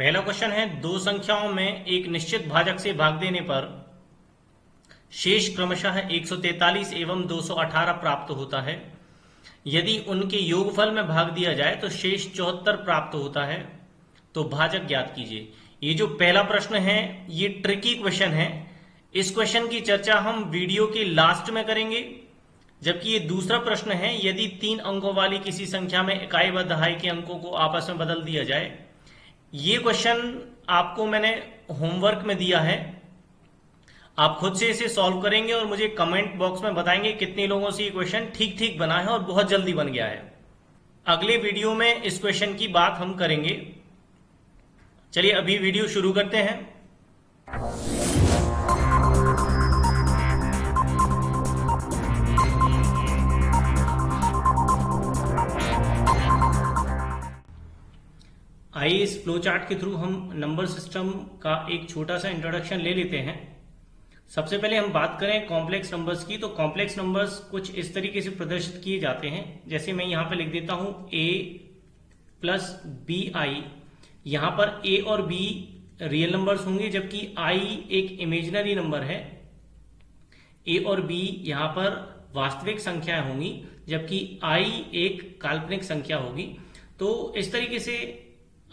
पहला क्वेश्चन है, दो संख्याओं में एक निश्चित भाजक से भाग देने पर शेष क्रमशः 143 एवं 218 प्राप्त होता है। यदि उनके योगफल में भाग दिया जाए तो शेष 74 प्राप्त होता है। तो भाजक ज्ञात कीजिए। ये जो पहला प्रश्न है ये ट्रिकी क्वेश्चन है। इस क्वेश्चन की चर्चा हम वीडियो के लास्ट में करेंगे। जबकि ये दूसरा प्रश्न है, यदि 3 अंकों वाली किसी संख्या में इकाई व दहाई के अंकों को आपस में बदल दिया जाए। ये क्वेश्चन आपको मैंने होमवर्क में दिया है, आप खुद से इसे सॉल्व करेंगे और मुझे कमेंट बॉक्स में बताएंगे कितने लोगों से ये क्वेश्चन ठीक ठीक बना है और बहुत जल्दी बन गया है। अगले वीडियो में इस क्वेश्चन की बात हम करेंगे। चलिए अभी वीडियो शुरू करते हैं। आइए इस फ्लो चार्ट के थ्रू हम नंबर सिस्टम का एक छोटा सा इंट्रोडक्शन ले लेते हैं। सबसे पहले हम बात करें कॉम्प्लेक्स नंबर्स की, तो कॉम्प्लेक्स नंबर्स कुछ इस तरीके से प्रदर्शित किए जाते हैं। जैसे मैं यहां पर लिख देता हूं a प्लस बी आई। यहां पर a और b रियल नंबर्स होंगे, जबकि i एक इमेजिनरी नंबर है। a और b यहां पर वास्तविक संख्याएं होंगी, जबकि i एक काल्पनिक संख्या होगी। तो इस तरीके से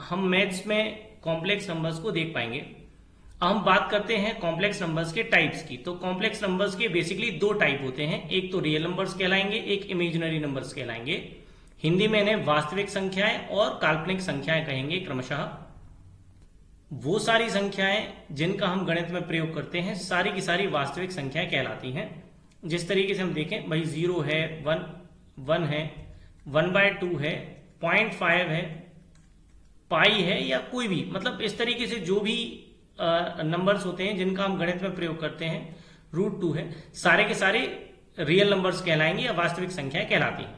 हम मैथ्स में कॉम्प्लेक्स नंबर्स को देख पाएंगे। अब हम बात करते हैं कॉम्प्लेक्स नंबर्स के टाइप्स की। तो कॉम्प्लेक्स नंबर्स के बेसिकली दो टाइप होते हैं, एक तो रियल नंबर्स कहलाएंगे, एक इमेजिनरी नंबर्स कहलाएंगे। हिंदी में इन्हें वास्तविक संख्याएं और काल्पनिक संख्याएं कहेंगे क्रमशः। वो सारी संख्याएं जिनका हम गणित में प्रयोग करते हैं सारी की सारी वास्तविक संख्याएं कहलाती हैं। जिस तरीके से हम देखें भाई 0 है, 1 है, 1/2 है, 0.5 है, पाई है, या कोई भी, मतलब इस तरीके से जो भी नंबर्स होते हैं जिनका हम गणित में प्रयोग करते हैं, √2 है, सारे के सारे रियल नंबर्स कहलाएंगे या वास्तविक संख्याएं कहलाती हैं।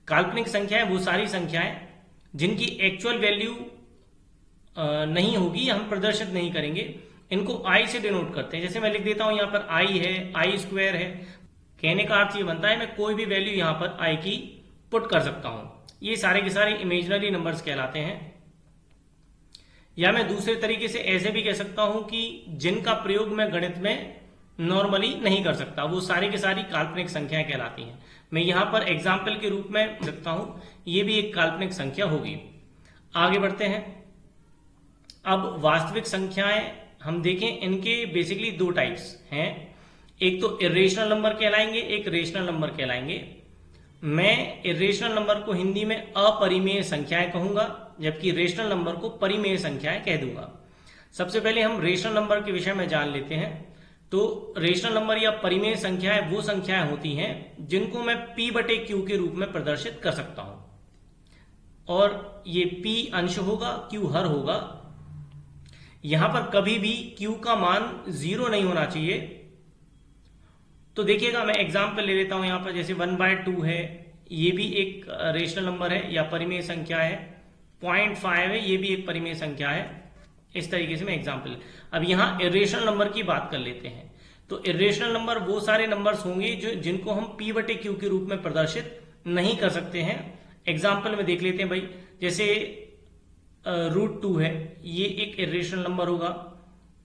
काल्पनिक संख्याएं वो सारी संख्याएं जिनकी एक्चुअल वैल्यू नहीं होगी, हम प्रदर्शित नहीं करेंगे, इनको आई से डिनोट करते हैं। जैसे मैं लिख देता हूं यहां पर आई है, i² है। कहने का अर्थ ये बनता है मैं कोई भी वैल्यू यहां पर आई की पुट कर सकता हूं। ये सारे के सारे इमेजिनरी नंबर्स कहलाते हैं। या मैं दूसरे तरीके से ऐसे भी कह सकता हूं कि जिनका प्रयोग मैं गणित में नॉर्मली नहीं कर सकता, वो सारी के सारी काल्पनिक संख्याएं कहलाती हैं। मैं यहां पर एग्जाम्पल के रूप में सकता हूं, ये भी एक काल्पनिक संख्या होगी। आगे बढ़ते हैं। अब वास्तविक संख्याएं हम देखें, इनके बेसिकली दो टाइप्स हैं। एक तो इरेशनल नंबर कहलाएंगे, एक रेशनल नंबर कहलाएंगे। मैं इरेशनल नंबर को हिंदी में अपरिमेय संख्याएं कहूंगा, जबकि रेशनल नंबर को परिमेय संख्याएं कह दूंगा। सबसे पहले हम रेशनल नंबर के विषय में जान लेते हैं। तो रेशनल नंबर या परिमेय संख्याएं वो संख्याएं होती हैं जिनको मैं p/q के रूप में प्रदर्शित कर सकता हूं, और ये p अंश होगा, q हर होगा। यहां पर कभी भी q का मान 0 नहीं होना चाहिए। तो देखिएगा मैं एग्जाम्पल ले लेता हूं यहां पर, जैसे 1/2 है, ये भी एक रेशनल नंबर है या परिमेय संख्या है। 0.5 है, ये भी एक परिमेय संख्या है। इस तरीके से मैं एग्जाम्पल। अब यहां इरेशनल नंबर की बात कर लेते हैं। तो इरेशनल नंबर वो सारे नंबर्स होंगे जो जिनको हम p/q के रूप में प्रदर्शित नहीं कर सकते हैं। एग्जाम्पल में देख लेते हैं भाई, जैसे √2 है, ये एक इरेशनल नंबर होगा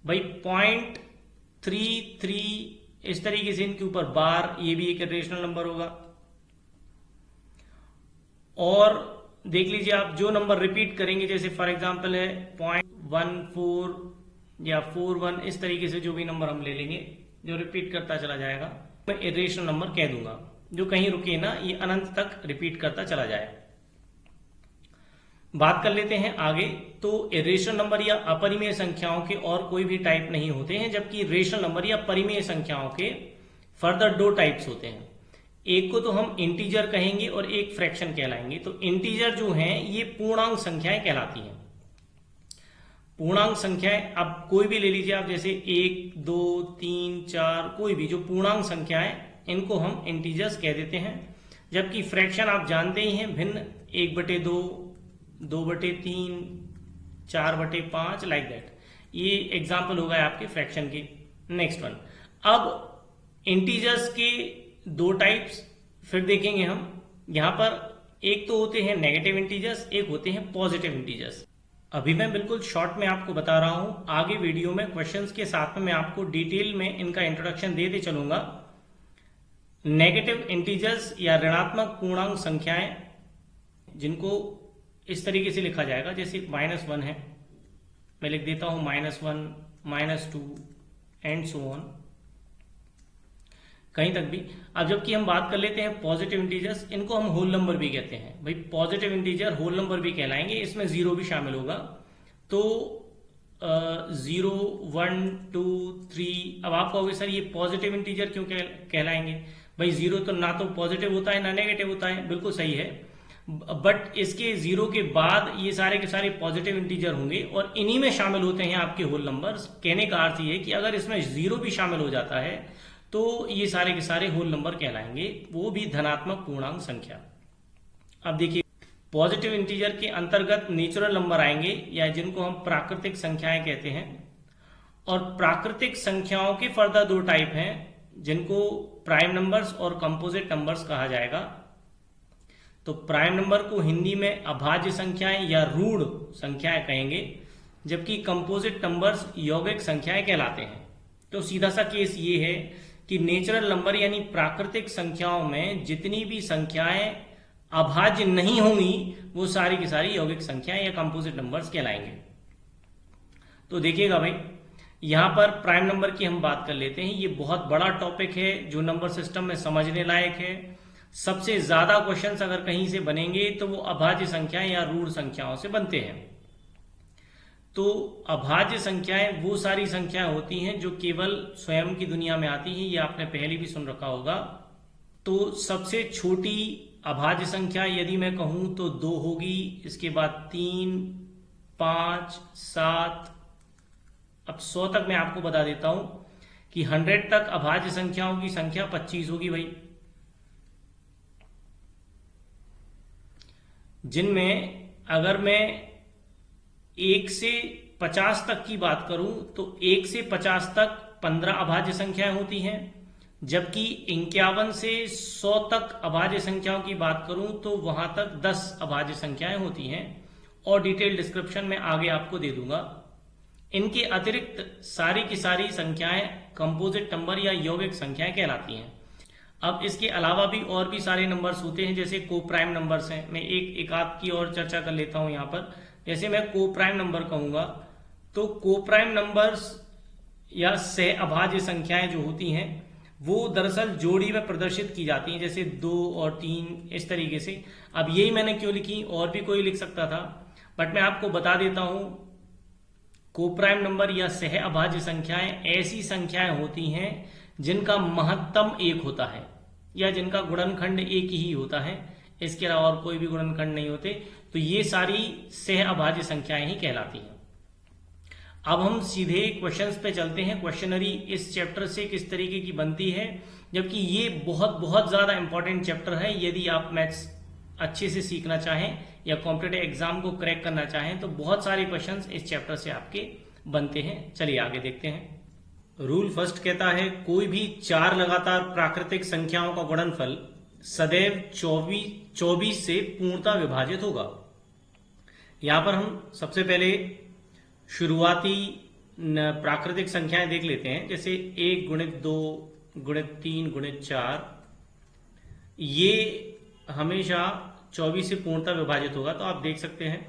भाई। 0.33 इस तरीके से इनके ऊपर बार, ये भी एक इरेशनल नंबर होगा। और देख लीजिए आप जो नंबर रिपीट करेंगे, जैसे फॉर एग्जांपल है 0.14 या 41, इस तरीके से जो भी नंबर हम ले लेंगे जो रिपीट करता चला जाएगा, मैं इरेशनल नंबर कह दूंगा। जो कहीं रुके ना, ये अनंत तक रिपीट करता चला जाए। बात कर लेते हैं आगे। तो रेशनल नंबर या अपरिमेय संख्याओं के और कोई भी टाइप नहीं होते हैं, जबकि रेशनल नंबर या परिमेय संख्याओं के फर्दर दो टाइप्स होते हैं। एक को तो हम इंटीजर कहेंगे और एक फ्रैक्शन कहलाएंगे। तो इंटीजर जो हैं ये पूर्णांक संख्याएं कहलाती हैं। पूर्णांक संख्याएं अब कोई भी ले लीजिए आप, जैसे 1, 2, 3, 4, कोई भी जो पूर्णांक संख्याएं, इनको हम इंटीजर्स कह देते हैं। जबकि फ्रैक्शन आप जानते ही हैं, भिन्न 1/2, 2/3, 4/5, लाइक दैट। ये एग्जाम्पल होगा आपके फ्रैक्शन की। नेक्स्ट वन, अब इंटीजर्स के दो टाइप्स फिर देखेंगे हम। यहां पर एक तो होते हैं नेगेटिव इंटीजर्स, एक होते हैं पॉजिटिव इंटीजर्स। अभी मैं बिल्कुल शॉर्ट में आपको बता रहा हूं, आगे वीडियो में क्वेश्चंस के साथ में मैं आपको डिटेल में इनका इंट्रोडक्शन देते चलूंगा। नेगेटिव इंटीजर्स या ऋणात्मक पूर्णांक संख्याएं जिनको इस तरीके से लिखा जाएगा, जैसे -1 है, मैं लिख देता हूं -1, -2 एंड सो ऑन, कहीं तक भी। अब जबकि हम बात कर लेते हैं पॉजिटिव इंटीजर्स, इनको हम होल नंबर भी कहते हैं भाई। पॉजिटिव इंटीजर होल नंबर भी कहलाएंगे, इसमें जीरो भी शामिल होगा। तो 0, 1, 2, 3। अब आप कहोगे सर ये पॉजिटिव इंटीजर क्यों कहलाएंगे भाई? जीरो तो ना तो पॉजिटिव होता है ना नेगेटिव होता है, बिल्कुल सही है। बट इसके जीरो के बाद ये सारे के सारे पॉजिटिव इंटीजर होंगे और इन्हीं में शामिल होते हैं आपके होल नंबर्स। कहने का अर्थ ये है कि अगर इसमें जीरो भी शामिल हो जाता है तो ये सारे के सारे होल नंबर कहलाएंगे, वो भी धनात्मक पूर्णांक संख्या। अब देखिए, पॉजिटिव इंटीजर के अंतर्गत नेचुरल नंबर आएंगे या जिनको हम प्राकृतिक संख्याएं कहते हैं। और प्राकृतिक संख्याओं के फर्दर दो टाइप हैं जिनको प्राइम नंबर्स और कंपोजिट नंबर्स कहा जाएगा। तो प्राइम नंबर को हिंदी में अभाज्य संख्याएं या रूढ़ संख्याएं कहेंगे, जबकि कंपोजिट नंबर्स यौगिक संख्याएं कहलाते हैं। तो सीधा सा केस ये है कि नेचुरल नंबर यानी प्राकृतिक संख्याओं में जितनी भी संख्याएं अभाज्य नहीं होंगी वो सारी की सारी यौगिक संख्याएं या कंपोजिट नंबर्स कहलाएंगे। तो देखिएगा भाई, यहां पर प्राइम नंबर की हम बात कर लेते हैं। ये बहुत बड़ा टॉपिक है जो नंबर सिस्टम में समझने लायक है। सबसे ज्यादा क्वेश्चंस अगर कहीं से बनेंगे तो वो अभाज्य संख्याएं या रूढ़ संख्याओं से बनते हैं। तो अभाज्य संख्याएं वो सारी संख्याएं होती हैं जो केवल स्वयं की दुनिया में आती हैं, ये आपने पहले भी सुन रखा होगा। तो सबसे छोटी अभाज्य संख्या यदि मैं कहूं तो 2 होगी, इसके बाद 3, 5, 7। अब 100 तक मैं आपको बता देता हूं कि 100 तक अभाज्य संख्याओं की संख्या 25 होगी भाई, जिनमें अगर मैं 1 से 50 तक की बात करूं तो 1 से 50 तक 15 अभाज्य संख्याएं होती हैं, जबकि 51 से 100 तक अभाज्य संख्याओं की बात करूं तो वहां तक 10 अभाज्य संख्याएं होती हैं। और डिटेल डिस्क्रिप्शन में आगे आपको दे दूंगा। इनके अतिरिक्त सारी की सारी संख्याएं कंपोजिट नंबर या यौगिक संख्याएं कहलाती हैं। अब इसके अलावा भी और भी सारे नंबर्स होते हैं, जैसे को प्राइम नंबर्स हैं। मैं एक आध की और चर्चा कर लेता हूं यहाँ पर। जैसे मैं को प्राइम नंबर कहूंगा तो को प्राइम नंबर्स या सह अभाज्य संख्याएं जो होती हैं वो दरअसल जोड़ी में प्रदर्शित की जाती हैं, जैसे 2 और 3 इस तरीके से। अब यही मैंने क्यों लिखी, और भी कोई लिख सकता था, बट मैं आपको बता देता हूं को प्राइम नंबर या सह अभाज्य संख्याएं ऐसी संख्याएं होती हैं जिनका महत्तम 1 होता है या जिनका गुणनखंड 1 ही होता है, इसके अलावा और कोई भी गुणनखंड नहीं होते। तो ये सारी सह अभाज्य संख्याएं ही कहलाती हैं। अब हम सीधे क्वेश्चंस पे चलते हैं। क्वेश्चनरी इस चैप्टर से किस तरीके की बनती है, जबकि ये बहुत बहुत ज्यादा इंपॉर्टेंट चैप्टर है। यदि आप मैथ्स अच्छे से सीखना चाहें या कॉम्पिटिटिव एग्जाम को क्रैक करना चाहें तो बहुत सारे क्वेश्चंस इस चैप्टर से आपके बनते हैं। चलिए आगे देखते हैं। रूल फर्स्ट कहता है कोई भी 4 लगातार प्राकृतिक संख्याओं का गुणनफल सदैव 24 से पूर्णतः विभाजित होगा। यहां पर हम सबसे पहले शुरुआती प्राकृतिक संख्याएं देख लेते हैं, जैसे 1 गुणित 2 गुणित 3 गुणित 4, ये हमेशा 24 से पूर्णतः विभाजित होगा। तो आप देख सकते हैं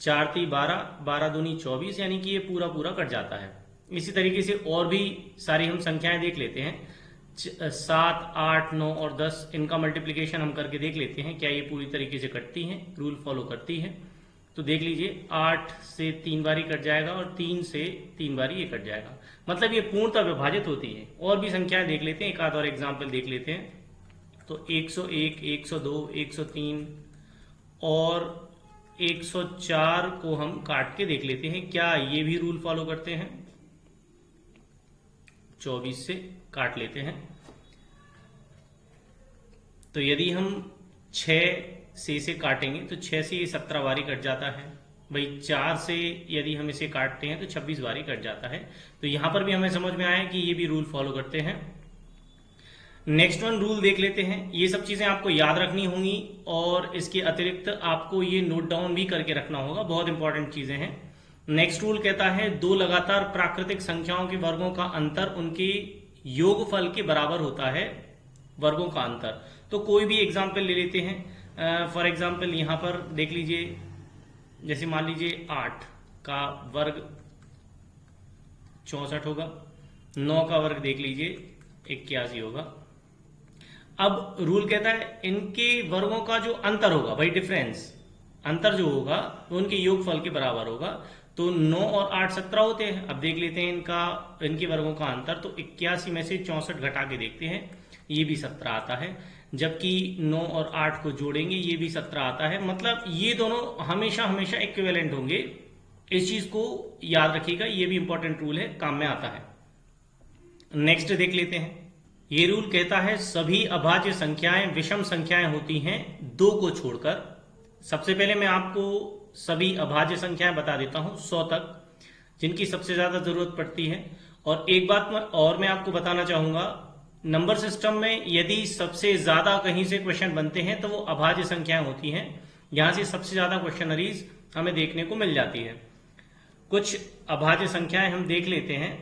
4 3 12, 12 दूनी 24, यानी कि ये पूरा पूरा कट जाता है। इसी तरीके से और भी सारी हम संख्याएं देख लेते हैं, 7, 8, 9 और 10, इनका मल्टीप्लीकेशन हम करके देख लेते हैं क्या ये पूरी तरीके से कटती हैं, रूल फॉलो करती है। तो देख लीजिए 8 से 3 बारी कट जाएगा और 3 से 3 बारी ये कट जाएगा, मतलब ये पूर्णतः विभाजित होती है। और भी संख्याएं देख लेते हैं, एक आध और एग्जाम्पल देख लेते हैं। तो 101, 102, 103 और 104 को हम काट के देख लेते हैं क्या ये भी रूल फॉलो करते हैं। 24 से काट लेते हैं। तो यदि हम 6 से इसे काटेंगे तो 6 से ये 17 बारी कट जाता है भाई। 4 से यदि हम इसे काटते हैं तो 26 बारी कट जाता है। तो यहां पर भी हमें समझ में आया कि ये भी रूल फॉलो करते हैं। नेक्स्ट वन रूल देख लेते हैं। ये सब चीजें आपको याद रखनी होंगी और इसके अतिरिक्त आपको ये नोट डाउन भी करके रखना होगा, बहुत इंपॉर्टेंट चीजें हैं। नेक्स्ट रूल कहता है दो लगातार प्राकृतिक संख्याओं के वर्गों का अंतर उनके योगफल के बराबर होता है, वर्गों का अंतर। तो कोई भी एग्जाम्पल ले लेते हैं। फॉर एग्जाम्पल यहां पर देख लीजिए, जैसे मान लीजिए 8 का वर्ग 64 होगा, 9 का वर्ग देख लीजिए 81 होगा। अब रूल कहता है इनके वर्गों का जो अंतर होगा, भाई डिफरेंस, अंतर जो होगा वो उनके योगफल के बराबर होगा। तो 9 और 8 17 होते हैं। अब देख लेते हैं इनके वर्गों का अंतर। तो 81 में से 64 घटा के देखते हैं, ये भी 17 आता है। जबकि 9 और 8 को जोड़ेंगे, ये भी 17 आता है। मतलब ये दोनों हमेशा हमेशा इक्विवेलेंट होंगे। इस चीज को याद रखिएगा, ये भी इंपॉर्टेंट रूल है, काम में आता है। नेक्स्ट देख लेते हैं। ये रूल कहता है सभी अभाज्य संख्याएं विषम संख्याएं होती हैं 2 को छोड़कर। सबसे पहले मैं आपको सभी अभाज्य संख्याएं बता देता हूं 100 तक, जिनकी सबसे ज्यादा जरूरत पड़ती है। और एक बात और मैं आपको बताना चाहूंगा, नंबर सिस्टम में यदि सबसे ज्यादा कहीं से क्वेश्चन बनते हैं तो वो अभाज्य संख्याएं होती हैं। यहां से सबसे ज्यादा क्वेश्चनरीज हमें देखने को मिल जाती है। कुछ अभाज्य संख्याएं हम देख लेते हैं।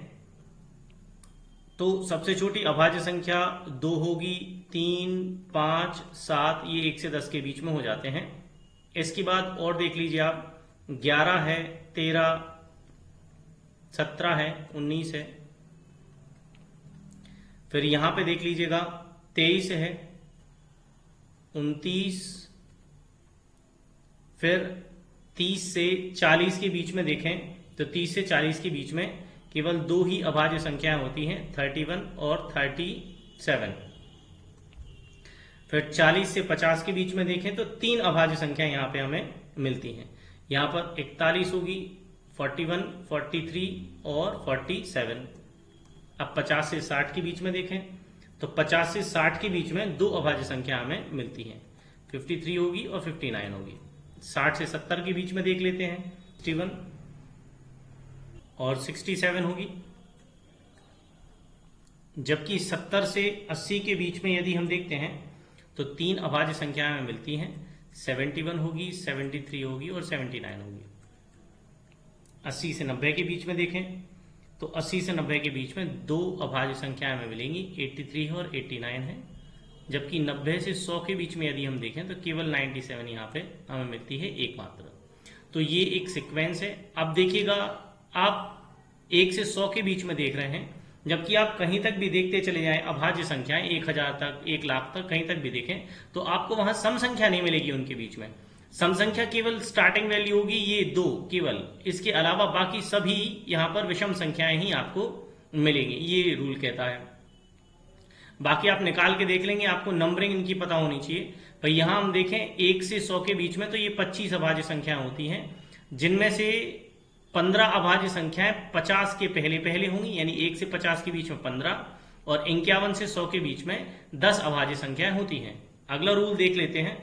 तो सबसे छोटी अभाज्य संख्या 2 होगी, 3, 5, 7, ये 1 से 10 के बीच में हो जाते हैं। इसके बाद और देख लीजिए आप, 11 है, 13, 17 है, 19 है। फिर यहां पे देख लीजिएगा 23 है, 29, फिर 30 से 40 के बीच में देखें तो 30 से 40 के बीच में केवल 2 ही अभाज्य संख्याएं होती हैं, 31 और 37। फिर 40 से 50 के बीच में देखें तो 3 अभाज्य संख्याएं यहां पे हमें मिलती हैं। यहां पर 41 होगी, 41, 43 और 47। अब 50 से 60 के बीच में देखें तो 50 से 60 के बीच में 2 अभाज्य संख्या हमें मिलती हैं, 53 होगी और 59 होगी। 60 से 70 के बीच में देख लेते हैं, 61 और 67 होगी। जबकि 70 से 80 के बीच में यदि हम देखते हैं तो 3 अभाज्य संख्याएं हमें मिलती हैं, 71 होगी, 73 होगी और 79 होगी। 80 से 90 के बीच में देखें तो 80 से 90 के बीच में 2 अभाज्य संख्याएं हमें मिलेंगी, 83 है और 89 है। जबकि 90 से 100 के बीच में यदि हम देखें तो केवल 97 यहाँ पे हमें मिलती है एकमात्र। तो ये एक सीक्वेंस है। अब देखिएगा, आप 1 से 100 के बीच में देख रहे हैं, जबकि आप कहीं तक भी देखते चले जाएं अभाज्य संख्याएं, 1000 तक, 1 लाख तक, कहीं तक भी देखें तो आपको वहां सम संख्या नहीं मिलेगी उनके बीच में। सम संख्या केवल स्टार्टिंग वैल्यू होगी ये 2 केवल, इसके अलावा बाकी सभी यहां पर विषम संख्याएं ही आपको मिलेंगी, ये रूल कहता है। बाकी आप निकाल के देख लेंगे, आपको नंबरिंग इनकी पता होनी चाहिए। भाई यहां हम देखें 1 से 100 के बीच में तो ये 25 अभाज्य संख्याएं होती हैं, जिनमें से 15 अभाज्य संख्याएं 50 के पहले पहले होंगी, यानी 1 से 50 के बीच में 15, और 51 से 100 के बीच में 10 अभाज्य संख्याएं होती हैं। अगला रूल देख लेते हैं।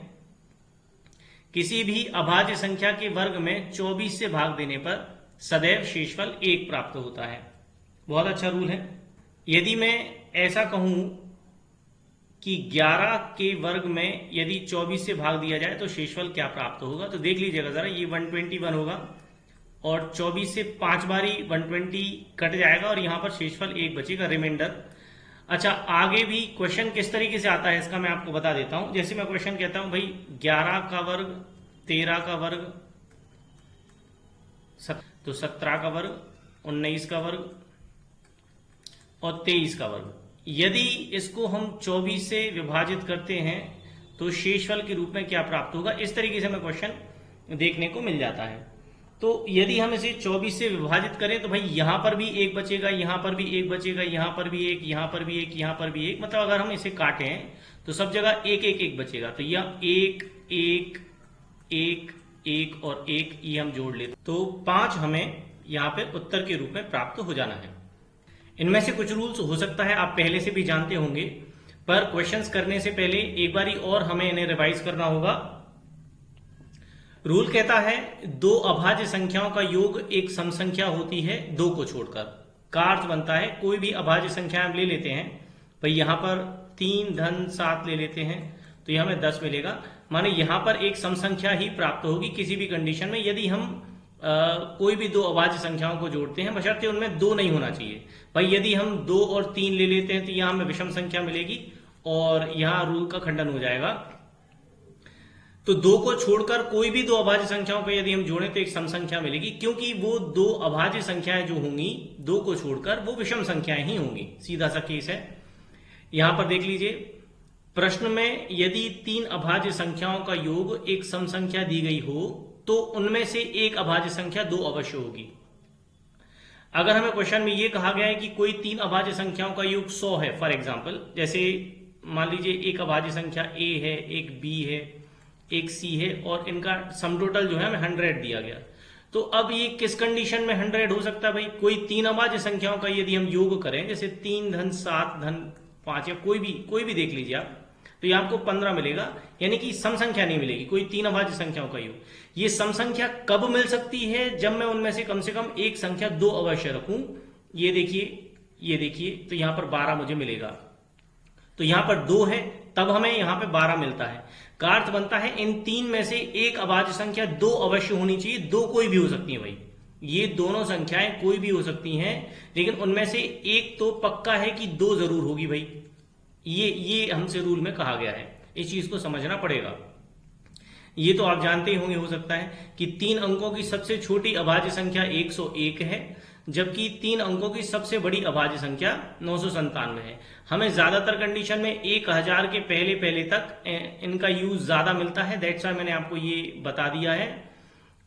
किसी भी अभाज्य संख्या के वर्ग में 24 से भाग देने पर सदैव शेषफल 1 प्राप्त होता है। बहुत अच्छा रूल है। यदि मैं ऐसा कहूं कि 11 के वर्ग में यदि 24 से भाग दिया जाए तो शेषफल क्या प्राप्त होगा, तो देख लीजिएगा जरा, ये 121 होगा और 24 से 5 बारी 120 कट जाएगा और यहां पर शेषफल 1 बचेगा, रिमाइंडर। अच्छा, आगे भी क्वेश्चन किस तरीके से आता है इसका मैं आपको बता देता हूं। जैसे मैं क्वेश्चन कहता हूं भाई 11 का वर्ग, 13 का वर्ग, तो 17 का वर्ग, 19 का वर्ग और 23 का वर्ग। यदि इसको हम 24 से विभाजित करते हैं तो शेषफल के रूप में क्या प्राप्त होगा, इस तरीके से हमें क्वेश्चन देखने को मिल जाता है। तो यदि हम इसे 24 से विभाजित करें तो भाई यहां पर भी 1 बचेगा, यहां पर भी 1 बचेगा, यहां पर भी 1, यहां पर भी 1, यहां पर भी 1, मतलब अगर हम इसे काटें तो सब जगह 1 1 1 बचेगा। तो यह 1 1 1 1 और 1 ये हम जोड़ लेते तो 5 हमें यहां पे उत्तर के रूप में प्राप्त हो जाना है। इनमें से कुछ रूल्स हो सकता है आप पहले से भी जानते होंगे, पर क्वेश्चंस करने से पहले एक बारी और हमें इन्हें रिवाइज करना होगा। रूल कहता है 2 अभाज्य संख्याओं का योग एक सम संख्या होती है 2 को छोड़कर। का अर्थ बनता है कोई भी अभाज्य संख्या हम ले लेते हैं भाई यहाँ पर 3 धन 7 ले लेते हैं तो ये हमें 10 मिलेगा। माने यहाँ पर एक सम संख्या ही प्राप्त होगी किसी भी कंडीशन में, यदि हम कोई भी दो अभाज्य संख्याओं को जोड़ते हैं, बशर्ते उनमें 2 नहीं होना चाहिए। भाई यदि हम 2 और 3 ले लेते हैं तो यहाँ हमें विषम संख्या मिलेगी और यहाँ रूल का खंडन हो जाएगा। तो 2 को छोड़कर कोई भी दो अभाज्य संख्याओं को यदि हम जोड़ें तो एक सम संख्या मिलेगी, क्योंकि वो दो अभाज्य संख्याएं जो होंगी 2 को छोड़कर वो विषम संख्याएं ही होंगी। सीधा सा केस है। यहां पर देख लीजिए, प्रश्न में यदि 3 अभाज्य संख्याओं का योग एक सम संख्या दी गई हो तो उनमें से एक अभाज्य संख्या 2 अवश्य होगी। अगर हमें क्वेश्चन में ये कहा गया है कि कोई 3 अभाज्य संख्याओं का योग 100 है, फॉर एग्जाम्पल, जैसे मान लीजिए एक अभाज्य संख्या a है, एक b है, एक c है और इनका सम टोटल जो है हमें 100 दिया गया, तो अब ये किस कंडीशन में 100 हो सकता है? भाई कोई 3 अभाज्य संख्याओं का यदि हम योग करें, जैसे 3 धन 7 धन 5 या कोई भी देख लीजिए आप, तो ये आपको 15 मिलेगा, यानी कि सम संख्या नहीं मिलेगी, कोई 3 अभाज्य संख्याओं का योग। ये सम संख्या कब मिल सकती है? जब मैं उनमें से कम एक संख्या 2 अवश्य रखूं। ये देखिए, तो यहां पर 12 मुझे मिलेगा, तो यहां पर 2 है तब हमें यहां पे 12 मिलता है। का अर्थ बनता है इन 3 में से एक अभाज्य संख्या 2 अवश्य होनी चाहिए। 2 कोई भी हो सकती है भाई, ये दोनों संख्याएं कोई भी हो सकती हैं, लेकिन उनमें से एक तो पक्का है कि 2 जरूर होगी भाई। ये हमसे रूल में कहा गया है, इस चीज को समझना पड़ेगा। ये तो आप जानते ही होंगे, हो सकता है कि 3 अंकों की सबसे छोटी अभाज्य संख्या 101 है, जबकि 3 अंकों की सबसे बड़ी अभाज्य संख्या 997 है। हमें ज्यादातर कंडीशन में 1000 के पहले तक इनका यूज ज्यादा मिलता है, दैट्स व्हाई मैंने आपको ये बता दिया है।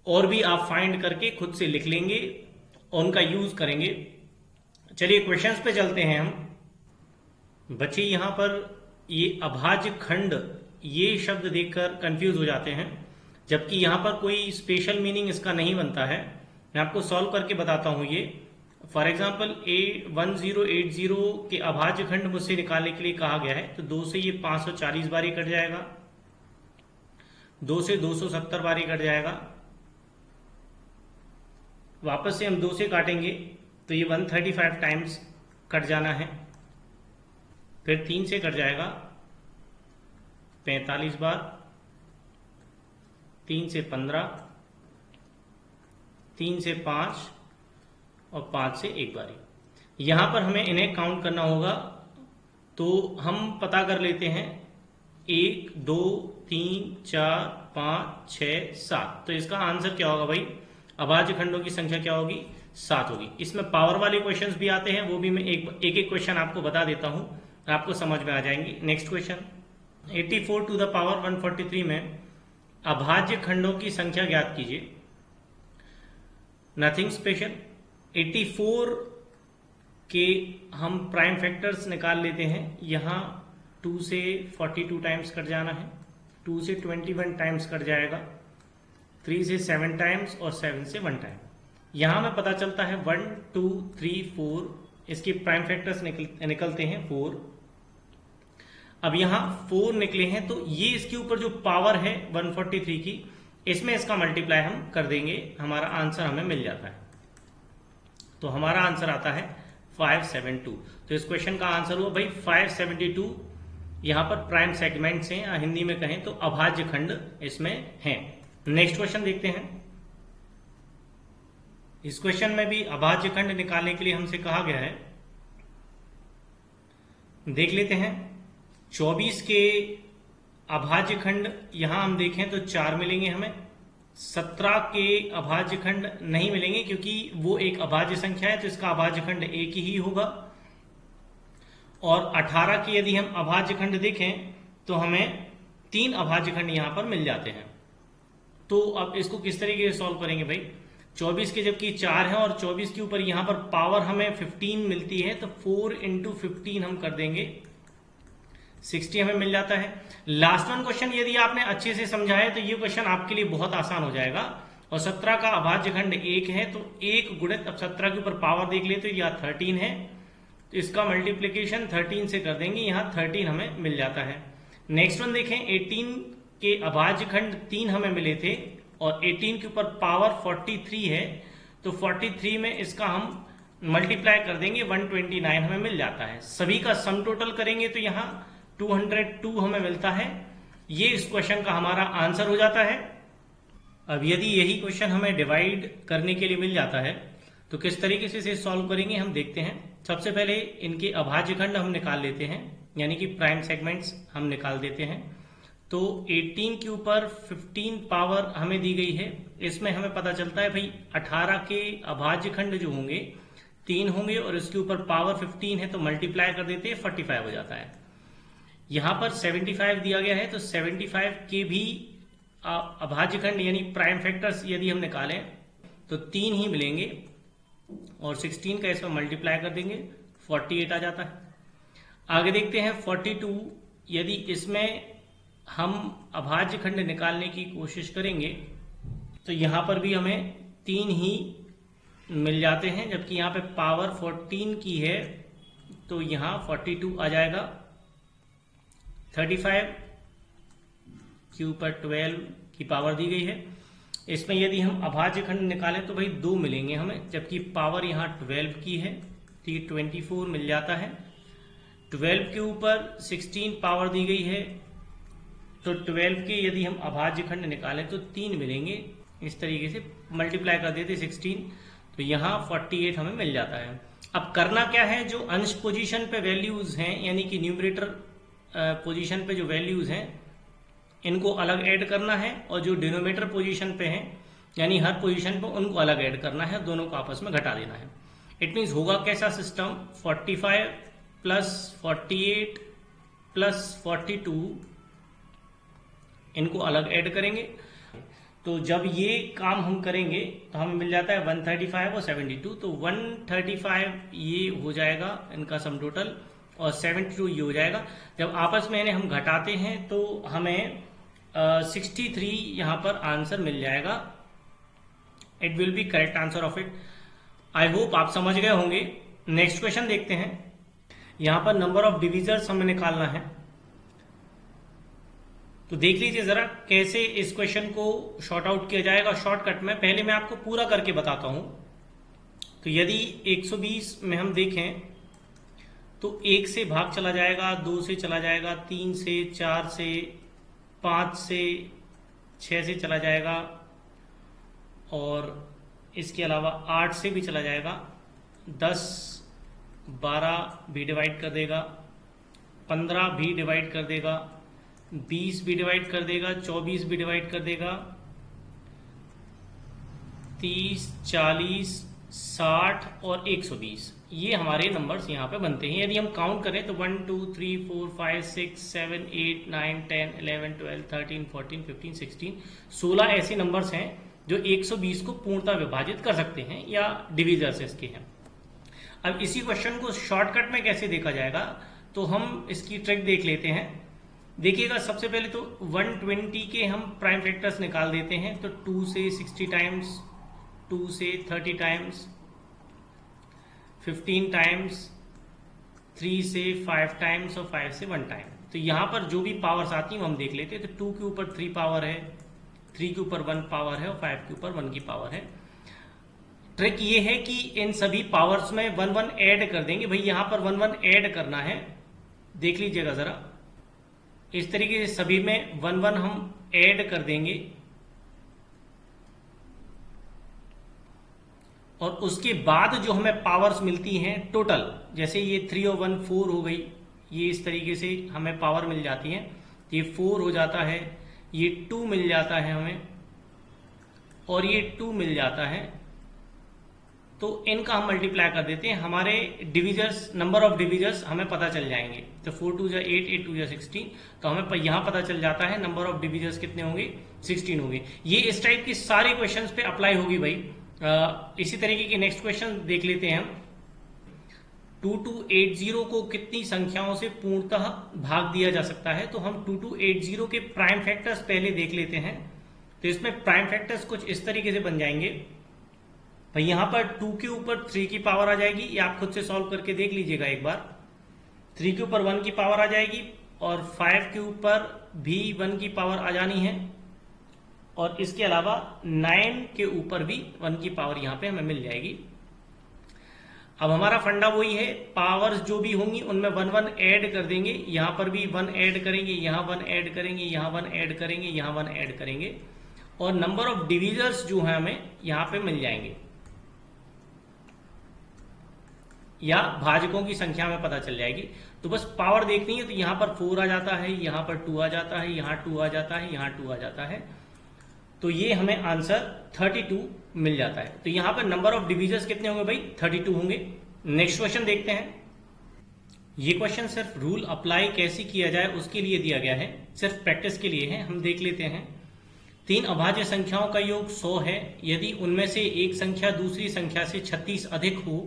और भी आप फाइंड करके खुद से लिख लेंगे और उनका यूज करेंगे। चलिए क्वेश्चंस पे चलते हैं हम। बच्चे यहां पर ये अभाज्य खंड ये शब्द देखकर कंफ्यूज हो जाते हैं, जबकि यहां पर कोई स्पेशल मीनिंग इसका नहीं बनता है। मैं आपको सॉल्व करके बताता हूं। ये फॉर एग्जाम्पल A1080 के अभाज्य खंड मुझसे निकालने के लिए कहा गया है, तो 2 से ये 540 बारी कट जाएगा, 2 से 270 बारी कट जाएगा, वापस से हम 2 से काटेंगे तो ये 135 टाइम्स कट जाना है, फिर 3 से कट जाएगा 45 बार, 3 से 15, 3 से 5 और 5 से 1 बारी। यहां पर हमें इन्हें काउंट करना होगा, तो हम पता कर लेते हैं 1 2 3 4 5 6 7। तो इसका आंसर क्या होगा भाई? अभाज्य खंडों की संख्या क्या होगी? 7 होगी। इसमें पावर वाले क्वेश्चंस भी आते हैं, वो भी मैं एक क्वेश्चन आपको बता देता हूं, आपको समझ में आ जाएंगे। Next question 84 to the power 143 में अभाज्य खंडों की संख्या ज्ञात कीजिए। Nothing special. 84 के हम प्राइम फैक्टर्स निकाल लेते हैं। यहां 2 से 42 टाइम्स कट जाना है, 2 से 21 टाइम्स कट जाएगा, 3 से 7 टाइम्स और 7 से 1 टाइम। यहां में पता चलता है 1 2 3 4, इसके प्राइम फैक्टर्स निकलते हैं 4। अब यहां 4 निकले हैं, तो ये इसके ऊपर जो पावर है 143 की, इसमें इसका मल्टीप्लाई हम कर देंगे, हमारा आंसर हमें मिल जाता है। तो हमारा आंसर आता है 572। तो इस क्वेश्चन का आंसर हुआ भाई 572। यहां पर प्राइम सेगमेंट्स हैं, हिंदी में कहें तो अभाज्य खंड इसमें हैं। नेक्स्ट क्वेश्चन देखते हैं। इस क्वेश्चन में भी अभाज्य खंड निकालने के लिए हमसे कहा गया है, देख लेते हैं। 24 के अभाज्य खंड यहां हम देखें तो 4 मिलेंगे हमें। 17 के अभाज्य खंड नहीं मिलेंगे क्योंकि वो एक अभाज्य संख्या है, तो इसका अभाज्य खंड एक ही होगा। और 18 के यदि हम अभाज्य खंड देखें तो हमें 3 अभाज्य खंड यहां पर मिल जाते हैं। तो अब इसको किस तरीके से सॉल्व करेंगे भाई? 24 के जबकि 4 है और 24 के ऊपर यहां पर पावर हमें 15 मिलती है, तो 4 इंटू 15 हम कर देंगे, 60 हमें मिल जाता है। लास्ट वन क्वेश्चन यदि आपने अच्छे से समझा है तो ये क्वेश्चन आपके लिए बहुत आसान हो जाएगा। और 17 का अभाज्य खंड 1 है, तो 1 गुणित, अब 17 के ऊपर पावर देख लेते तो यह 13 है, तो इसका मल्टीप्लीकेशन 13 से कर देंगे, यहाँ 13 हमें मिल जाता है। नेक्स्ट वन देखें, 18 के अभाज्य खंड 3 हमें मिले थे और 18 के ऊपर पावर 43 है, तो 43 में इसका हम मल्टीप्लाई कर देंगे 129 हमें मिल जाता है। सभी का सम टोटल करेंगे तो यहाँ 202 हमें मिलता है। ये इस क्वेश्चन का हमारा आंसर हो जाता है। अब यदि यही क्वेश्चन हमें डिवाइड करने के लिए मिल जाता है तो किस तरीके से इसे सॉल्व करेंगे हम देखते हैं। सबसे पहले इनके अभाज्य खंड हम निकाल लेते हैं, यानी कि प्राइम सेगमेंट्स हम निकाल देते हैं। तो 18 के ऊपर 15 पावर हमें दी गई है। इसमें हमें पता चलता है भाई 18 के अभाज्य खंड जो होंगे 3 होंगे और इसके ऊपर पावर 15 है, तो मल्टीप्लाई कर देते हैं 45 हो जाता है। यहाँ पर 75 दिया गया है तो 75 के भी अभाज्य खंड यानी प्राइम फैक्टर्स यदि हम निकालें तो 3 ही मिलेंगे और 16 का इसमें मल्टीप्लाई कर देंगे 48 आ जाता है। आगे देखते हैं 42। यदि इसमें हम अभाज्य खंड निकालने की कोशिश करेंगे तो यहाँ पर भी हमें 3 ही मिल जाते हैं, जबकि यहाँ पे पावर 14 की है तो यहाँ 42 आ जाएगा। 35 के ऊपर 12 की पावर दी गई है। इसमें यदि हम अभाज्य खंड निकालें तो भाई 2 मिलेंगे हमें, जबकि पावर यहाँ 12 की है तो ये 24 मिल जाता है। 12 के ऊपर 16 पावर दी गई है तो 12 के यदि हम अभाज्य खंड निकालें तो 3 मिलेंगे। इस तरीके से मल्टीप्लाई कर देते 16 तो यहाँ 48 हमें मिल जाता है। अब करना क्या है, जो अंश पोजीशन पे वैल्यूज हैं यानी कि न्यूमरेटर पोजीशन पे जो वैल्यूज हैं इनको अलग ऐड करना है और जो डिनोमिनेटर पोजीशन पे हैं यानी हर पोजीशन पे उनको अलग ऐड करना है, दोनों को आपस में घटा देना है। इट मीन्स होगा कैसा सिस्टम, 45 प्लस 48 प्लस 42 इनको अलग ऐड करेंगे। तो जब ये काम हम करेंगे तो हमें मिल जाता है 135 और 72, तो 135 ये हो जाएगा इनका सम टोटल और 72 ये हो जाएगा। जब आपस में इन्हें हम घटाते हैं तो हमें 63 यहाँ पर आंसर मिल जाएगा। It will be correct answer of it. I hope आप समझ गए होंगे। नेक्स्ट क्वेश्चन देखते हैं। यहाँ पर नंबर ऑफ डिविजर्स हमें निकालना है, तो देख लीजिए जरा कैसे इस क्वेश्चन को शॉर्ट आउट किया जाएगा शॉर्टकट में। पहले मैं आपको पूरा करके बताता हूं। तो यदि 120 में हम देखें तो 1 से भाग चला जाएगा, 2 से चला जाएगा, 3 से, 4 से, 5 से, 6 से चला जाएगा और इसके अलावा 8 से भी चला जाएगा, 10, 12 भी डिवाइड कर देगा, 15 भी डिवाइड कर देगा, 20 भी डिवाइड कर देगा, 24 भी डिवाइड कर देगा, 30, 40, 60 और 120 ये हमारे नंबर्स यहाँ पे बनते हैं। यदि हम काउंट करें तो 1, 2, 3, 4, 5, 6, 7, 8, 9, 10, 11, 12, 13, 14, 15, 16, 16 ऐसे नंबर्स हैं जो 120 को पूर्णतः विभाजित कर सकते हैं या डिविजर्स इसके हैं। अब इसी क्वेश्चन को शॉर्टकट में कैसे देखा जाएगा, तो हम इसकी ट्रिक देख लेते हैं। देखिएगा सबसे पहले तो 120 के हम प्राइम फैक्टर्स निकाल देते हैं। तो 2 से 60 टाइम्स, 2 से 30 टाइम्स, 15 टाइम्स, 3 से 5 टाइम्स और 5 से 1 टाइम। तो यहाँ पर जो भी पावर्स आती हैं हम देख लेते हैं। तो 2 के ऊपर 3 पावर है, 3 के ऊपर 1 पावर है और 5 के ऊपर 1 की पावर है। ट्रिक ये है कि इन सभी पावर्स में 1 1 ऐड कर देंगे। भाई यहाँ पर 1 1 ऐड करना है, देख लीजिएगा जरा। इस तरीके से सभी में 1 1 हम ऐड कर देंगे और उसके बाद जो हमें पावर्स मिलती हैं टोटल, जैसे ये 3 और 1 4 हो गई, ये इस तरीके से हमें पावर मिल जाती है। ये 4 हो जाता है, ये 2 मिल जाता है हमें और ये 2 मिल जाता है। तो इनका हम मल्टीप्लाई कर देते हैं, हमारे डिविजर्स नंबर ऑफ डिविजर्स हमें पता चल जाएंगे। तो 4 2 8, 8 2 16, तो हमें यहाँ पता चल जाता है नंबर ऑफ डिविजर्स कितने होंगे, 16 होंगे। ये इस टाइप के सारे क्वेश्चंस पे अप्लाई होगी भाई। इसी तरीके के नेक्स्ट क्वेश्चन देख लेते हैं हम। 2280 को कितनी संख्याओं से पूर्णतः भाग दिया जा सकता है, तो हम 2280 के प्राइम फैक्टर्स पहले देख लेते हैं। तो इसमें प्राइम फैक्टर्स कुछ इस तरीके से बन जाएंगे भाई। यहां पर 2 के ऊपर 3 की पावर आ जाएगी, ये आप खुद से सॉल्व करके देख लीजिएगा एक बार। 3 के ऊपर 1 की पावर आ जाएगी और 5 के ऊपर भी 1 की पावर आ जानी है और इसके अलावा 9 के ऊपर भी 1 की पावर यहां पे हमें मिल जाएगी। अब हमारा फंडा वही है, पावर्स जो भी होंगी उनमें 1 1 ऐड कर देंगे, यहां पर भी 1 ऐड करेंगे, यहां 1 ऐड करेंगे, यहां 1 ऐड करेंगे, यहां 1 ऐड करेंगे, और नंबर ऑफ डिविजर्स जो है हमें यहां पे मिल जाएंगे, या भाजकों की संख्या में पता चल जाएगी। तो बस पावर देखनी है, तो यहां पर 4 आ जाता है, यहां पर 2 आ जाता है, यहां 2 आ जाता है, यहां 2 आ जाता है, तो ये हमें आंसर 32 मिल जाता है। तो यहां पर नंबर ऑफ डिविजर्स कितने होंगे भाई? 32 होंगे। नेक्स्ट क्वेश्चन देखते हैं। ये क्वेश्चन सिर्फ रूल अप्लाई कैसे किया जाए उसके लिए दिया गया है, सिर्फ प्रैक्टिस के लिए है। हम देख लेते हैं। 3 अभाज्य संख्याओं का योग 100 है। यदि उनमें से एक संख्या दूसरी संख्या से 36 अधिक हो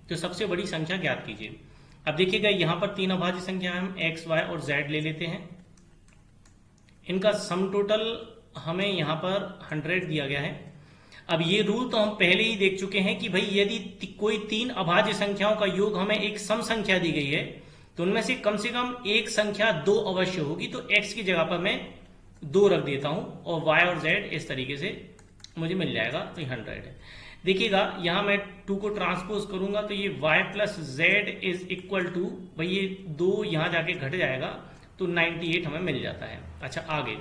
तो सबसे बड़ी संख्या ज्ञात कीजिए। अब देखिएगा, यहां पर 3 अभाज्य संख्या हम x, y और z ले लेते हैं। इनका सम टोटल हमें यहां पर 100 दिया गया है। अब ये रूल तो हम पहले ही देख चुके हैं कि भाई यदि कोई 3 अभाज्य संख्याओं का योग हमें एक सम संख्या दी गई है तो उनमें से कम एक संख्या 2 अवश्य होगी। तो x की जगह पर मैं 2 रख देता हूं और y और z इस तरीके से मुझे मिल जाएगा। तो 100 है। देखिएगा, यहां मैं 2 को ट्रांसपोज करूंगा तो ये y plus Z is equal to, भाई ये 2 यहां जाके घट जाएगा तो 98 हमें मिल जाता है। अच्छा, आगे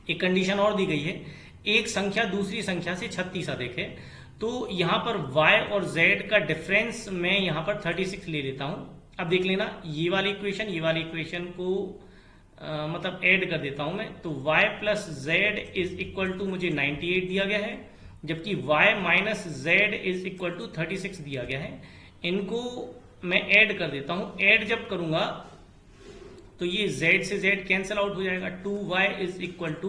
एक कंडीशन और दी गई है, एक संख्या दूसरी संख्या से 36 अधिक है। तो यहां पर y और z का डिफरेंस मैं यहां पर 36 ले लेता हूं। अब देख लेना, ये वाली इक्वेशन को मतलब ऐड कर देता हूं मैं। तो y plus Z is equal to मुझे 98 दिया गया है, जबकि y minus Z is equal to 36 दिया गया है। इनको मैं ऐड कर देता हूं। ऐड जब करूंगा तो ये z से z कैंसिल आउट हो जाएगा। 2y इज इक्वल टू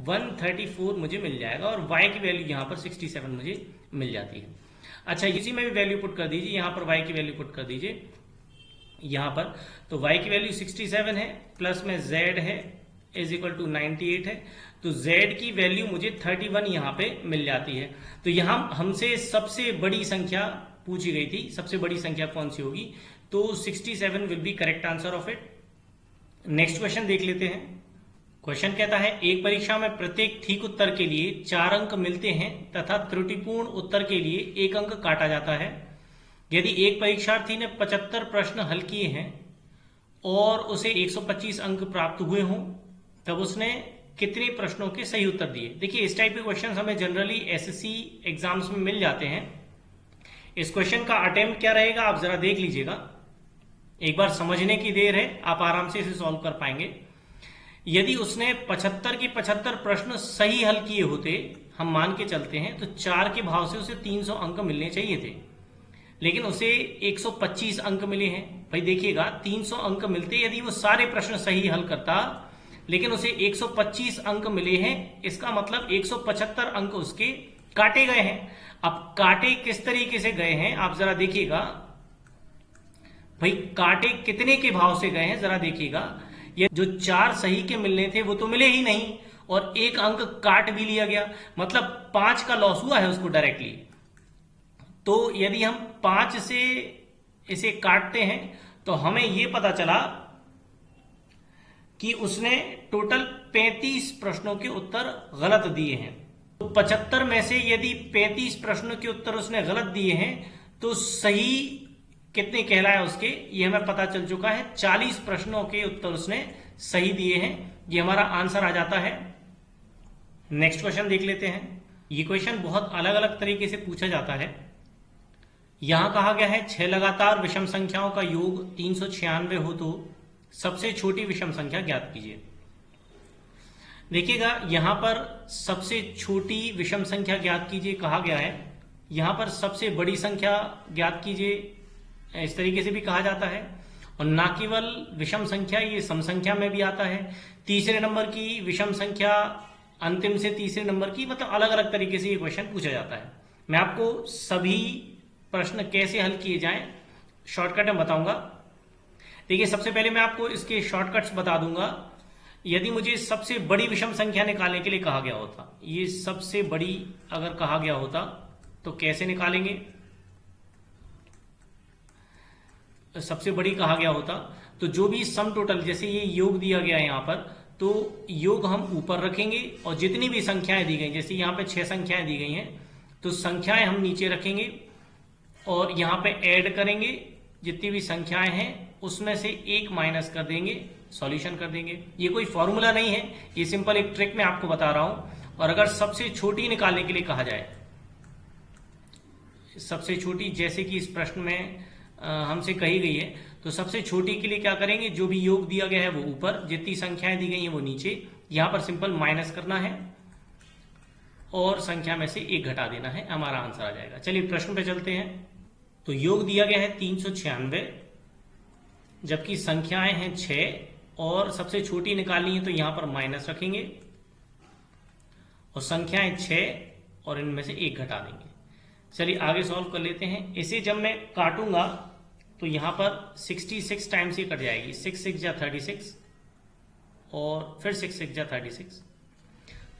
134 मुझे मिल जाएगा और y की वैल्यू यहां पर 67 मुझे मिल जाती है। अच्छा, इसी में भी वैल्यू पुट कर दीजिए, यहां पर y की वैल्यू पुट कर दीजिए यहां पर। तो y की वैल्यू 67 है, प्लस में z है इज इक्वल टू 98 है, तो z की वैल्यू मुझे 31 यहां पे मिल जाती है। तो यहां हमसे सबसे बड़ी संख्या पूछी गई थी, सबसे बड़ी संख्या कौन सी होगी? तो 67 will be correct answer of it. Next question देख लेते हैं। क्वेश्चन कहता है, एक परीक्षा में प्रत्येक ठीक उत्तर के लिए 4 अंक मिलते हैं तथा त्रुटिपूर्ण उत्तर के लिए 1 अंक काटा जाता है। यदि एक परीक्षार्थी ने 75 प्रश्न हल किए हैं और उसे 125 अंक प्राप्त हुए हों, तब उसने कितने प्रश्नों के सही उत्तर दिए? देखिए, इस टाइप के क्वेश्चन हमें जनरली एसएससी एग्जाम्स में मिल जाते हैं। इस क्वेश्चन का अटेम्प्ट क्या रहेगा आप जरा देख लीजिएगा, एक बार समझने की देर है, आप आराम से इसे सॉल्व कर पाएंगे। यदि उसने 75 के 75 प्रश्न सही हल किए होते, हम मान के चलते हैं, तो 4 के भाव से उसे 300 अंक मिलने चाहिए थे, लेकिन उसे 125 अंक मिले हैं। भाई देखिएगा, 300 अंक मिलते यदि वो सारे प्रश्न सही हल करता, लेकिन उसे 125 अंक मिले हैं, इसका मतलब 175 अंक उसके काटे गए हैं। अब काटे किस तरीके से गए हैं आप जरा देखिएगा, भाई काटे कितने के भाव से गए हैं जरा देखिएगा। ये जो 4 सही के मिलने थे वो तो मिले ही नहीं, और 1 अंक काट भी लिया गया, मतलब 5 का लॉस हुआ है उसको डायरेक्टली। तो यदि हम 5 से इसे काटते हैं तो हमें यह पता चला कि उसने टोटल 35 प्रश्नों के उत्तर गलत दिए हैं। तो 75 में से यदि 35 प्रश्नों के उत्तर उसने गलत दिए हैं तो सही कितने कहलाए उसके, ये हमें पता चल चुका है। 40 प्रश्नों के उत्तर उसने सही दिए हैं, ये हमारा आंसर आ जाता है। नेक्स्ट क्वेश्चन देख लेते हैं। ये क्वेश्चन बहुत अलग अलग तरीके से पूछा जाता है। यहां कहा गया है 6 लगातार विषम संख्याओं का योग 396 हो तो सबसे छोटी विषम संख्या ज्ञात कीजिए। देखिएगा, यहां पर सबसे छोटी विषम संख्या ज्ञात कीजिए कहा गया है, यहां पर सबसे बड़ी संख्या ज्ञात कीजिए इस तरीके से भी कहा जाता है। और ना केवल विषम संख्या, ये सम संख्या में भी आता है। तीसरे नंबर की विषम संख्या, अंतिम से तीसरे नंबर की, मतलब अलग अलग तरीके से ये क्वेश्चन पूछा जाता है। मैं आपको सभी प्रश्न कैसे हल किए जाएं शॉर्टकट में बताऊंगा। देखिए, सबसे पहले मैं आपको इसके शॉर्टकट्स बता दूंगा। यदि मुझे सबसे बड़ी विषम संख्या निकालने के लिए कहा गया होता, ये सबसे बड़ी अगर कहा गया होता तो कैसे निकालेंगे? सबसे बड़ी कहा गया होता तो जो भी सम टोटल, जैसे ये योग दिया गया है यहां पर, तो योग हम ऊपर रखेंगे और जितनी भी संख्याएं दी गई, जैसे यहां पे 6 संख्याएं दी गई हैं, तो संख्याएं हम नीचे रखेंगे और यहाँ पे ऐड करेंगे, जितनी भी संख्याएं हैं उसमें से एक माइनस कर देंगे, सॉल्यूशन कर देंगे। ये कोई फॉर्मूला नहीं है, ये सिंपल एक ट्रिक मैं आपको बता रहा हूं। और अगर सबसे छोटी निकालने के लिए कहा जाए, सबसे छोटी जैसे कि इस प्रश्न में हमसे कही गई है, तो सबसे छोटी के लिए क्या करेंगे, जो भी योग दिया गया है वो ऊपर, जितनी संख्याएं दी गई हैं वो नीचे, यहां पर सिंपल माइनस करना है और संख्या में से एक घटा देना है, हमारा आंसर आ जाएगा। चलिए प्रश्न पे चलते हैं। तो योग दिया गया है 396, जबकि संख्याएं हैं 6 और सबसे छोटी निकालनी है तो यहां पर माइनस रखेंगे और संख्याएं 6 और इनमें से एक घटा देंगे। चलिए आगे सॉल्व कर लेते हैं। इसे जब मैं काटूंगा तो यहां पर 66 टाइम्स ही कट जाएगी, 6 6 जा 36 और फिर 6 6 जा 36,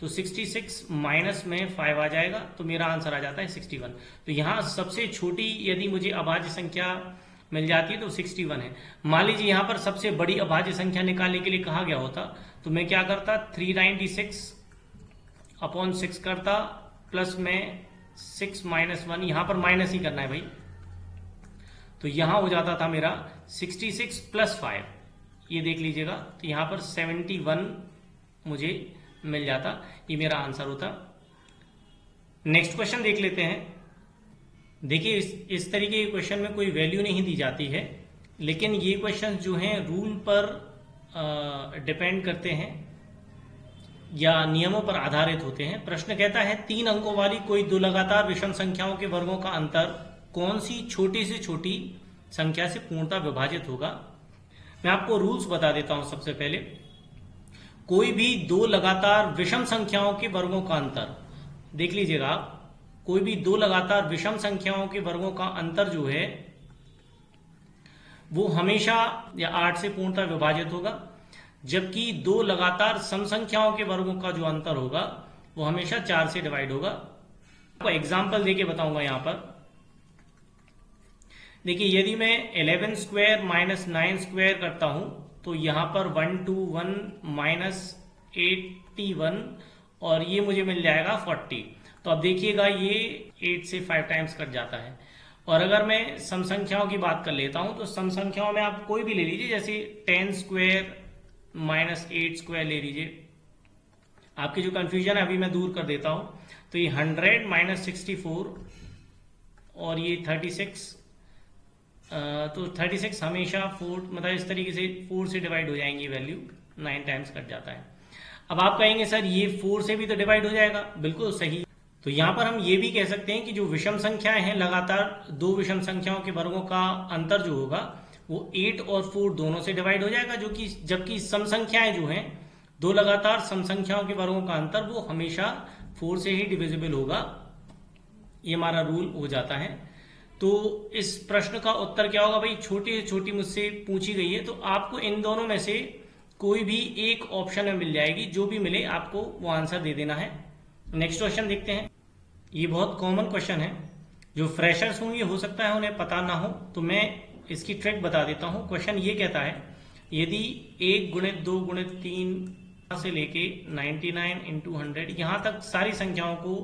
तो 66 माइनस में 5 आ जाएगा, तो मेरा आंसर आ जाता है 61। तो यहां सबसे छोटी यदि मुझे अभाज्य संख्या मिल जाती है तो 61 है। मान लीजिए यहां पर सबसे बड़ी अभाज्य संख्या निकालने के लिए कहा गया होता तो मैं क्या करता, 396 अपॉन 6 करता, प्लस में 6 माइनस 1, यहां पर माइनस ही करना है भाई, तो यहां हो जाता था मेरा 66 प्लस 5, ये देख लीजिएगा, तो यहां पर 71 मुझे मिल जाता, ये मेरा आंसर होता। नेक्स्ट क्वेश्चन देख लेते हैं। देखिए इस तरीके के क्वेश्चन में कोई वैल्यू नहीं दी जाती है, लेकिन ये क्वेश्चन जो हैं रूल पर डिपेंड करते हैं या नियमों पर आधारित होते हैं। प्रश्न कहता है 3 अंकों वाली कोई दो लगातार विषम संख्याओं के वर्गों का अंतर कौन सी छोटी से छोटी संख्या से पूर्णतः विभाजित होगा। मैं आपको रूल्स बता देता हूं। सबसे पहले, कोई भी दो लगातार विषम संख्याओं के वर्गों का अंतर, देख लीजिएगा आप, कोई भी दो लगातार विषम संख्याओं के वर्गों का अंतर जो है वो हमेशा या 8 से पूर्णतः विभाजित होगा, जबकि दो लगातार सम संख्याओं के वर्गों का जो अंतर होगा वो हमेशा 4 से डिवाइड होगा। आपको एग्जांपल देके बताऊंगा। यहां पर देखिए, यदि मैं 11 स्क्वायर माइनस 9 स्क्वायर करता हूं तो यहां पर 121 माइनस 81 और ये मुझे मिल जाएगा 40। तो अब देखिएगा ये 8 से 5 टाइम्स कट जाता है। और अगर मैं सम संख्याओं की बात कर लेता हूं तो सम संख्याओं में आप कोई भी ले लीजिए, जैसे 10 स्क्वायर माइनस 8 स्क्वायर ले लीजिए। आपकी जो कंफ्यूजन है अभी मैं दूर कर देता हूं। तो ये 100 माइनस 64 और ये 36, तो 36 हमेशा 4, मतलब इस तरीके से 4 से डिवाइड हो जाएंगी वैल्यू, 9 टाइम्स कट जाता है। अब आप कहेंगे सर ये 4 से भी तो डिवाइड हो जाएगा, बिल्कुल सही। तो यहां पर हम ये भी कह सकते हैं कि जो विषम संख्याएं हैं, लगातार दो विषम संख्याओं के वर्गों का अंतर जो होगा वो 8 और 4 दोनों से डिवाइड हो जाएगा, जो कि जबकि सम संख्याएं जो हैं, दो लगातार सम संख्याओं के वर्गों का अंतर वो हमेशा 4 से ही डिविजिबल होगा। ये हमारा रूल हो जाता है। तो इस प्रश्न का उत्तर क्या होगा भाई, छोटी से छोटी मुझसे पूछी गई है तो आपको इन दोनों में से कोई भी एक ऑप्शन में मिल जाएगी, जो भी मिले आपको वो आंसर दे देना है। नेक्स्ट क्वेश्चन देखते हैं। ये बहुत कॉमन क्वेश्चन है, जो फ्रेशर्स होंगे हो सकता है उन्हें पता ना हो, तो मैं इसकी ट्रिक बता देता हूं। क्वेश्चन ये कहता है, यदि 1 गुणित 2 गुणित 3 से लेके 99 इंटू 100 यहां तक सारी संख्याओं को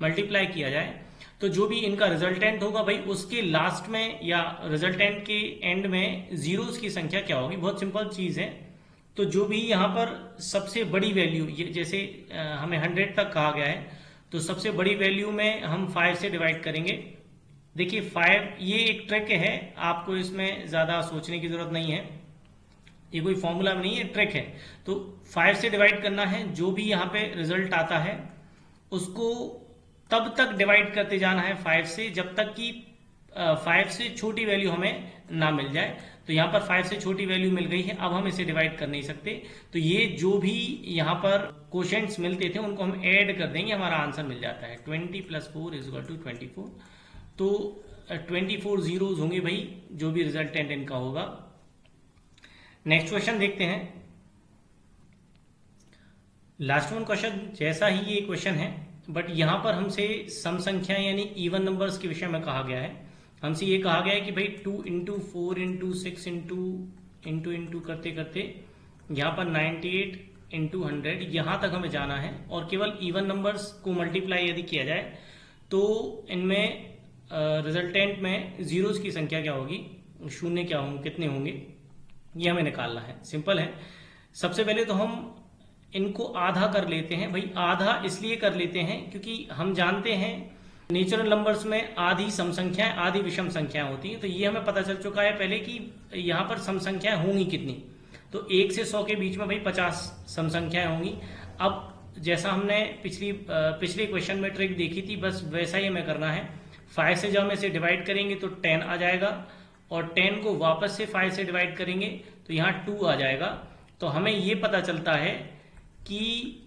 मल्टीप्लाई किया जाए तो जो भी इनका रिजल्टेंट होगा भाई, उसके लास्ट में या रिजल्टेंट के एंड में जीरोस की संख्या क्या होगी। बहुत सिंपल चीज है। तो जो भी यहाँ पर सबसे बड़ी वैल्यू, जैसे हमें 100 तक कहा गया है, तो सबसे बड़ी वैल्यू में हम 5 से डिवाइड करेंगे। देखिए 5, ये एक ट्रिक है, आपको इसमें ज्यादा सोचने की जरूरत नहीं है, ये कोई फॉर्मूला नहीं है, ट्रिक है। तो 5 से डिवाइड करना है, जो भी यहाँ पे रिजल्ट आता है उसको तब तक डिवाइड करते जाना है 5 से, जब तक कि 5 से छोटी वैल्यू हमें ना मिल जाए। तो यहाँ पर 5 से छोटी वैल्यू मिल गई है, अब हम इसे डिवाइड कर नहीं सकते। तो ये जो भी यहाँ पर क्वोशेंट्स मिलते थे उनको हम ऐड कर देंगे, हमारा आंसर मिल जाता है 20 + 4 = 24। तो 24 जीरोज होंगे भाई, जो भी रिजल्टेंट इनका होगा। नेक्स्ट क्वेश्चन देखते हैं। लास्ट वन क्वेश्चन जैसा ही ये क्वेश्चन है, बट यहां पर हमसे सम संख्या यानी इवन नंबर्स के विषय में कहा गया है। हमसे ये कहा गया है कि भाई 2 × 4 × 6 इंटू करते करते यहाँ पर 98 × 100 यहाँ तक हमें जाना है, और केवल इवन नंबर्स को मल्टीप्लाई यदि किया जाए तो इनमें रिजल्टेंट में जीरोस की संख्या क्या होगी, शून्य क्या होंगे, कितने होंगे, ये हमें निकालना है। सिंपल है। सबसे पहले तो हम इनको आधा कर लेते हैं। भाई आधा इसलिए कर लेते हैं क्योंकि हम जानते हैं नेचुरल नंबर्स में आधी सम संख्याएं आधी विषम संख्याएं होती हैं। तो ये हमें पता चल चुका है पहले कि यहाँ पर सम संख्याएं होंगी कितनी, तो 1 से 100 के बीच में भाई 50 सम संख्याएं होंगी। अब जैसा हमने पिछले क्वेश्चन में ट्रिक देखी थी, बस वैसा ही हमें करना है। 5 से जब हम इसे डिवाइड करेंगे तो 10 आ जाएगा, और 10 को वापस से 5 से डिवाइड करेंगे तो यहाँ 2 आ जाएगा। तो हमें ये पता चलता है कि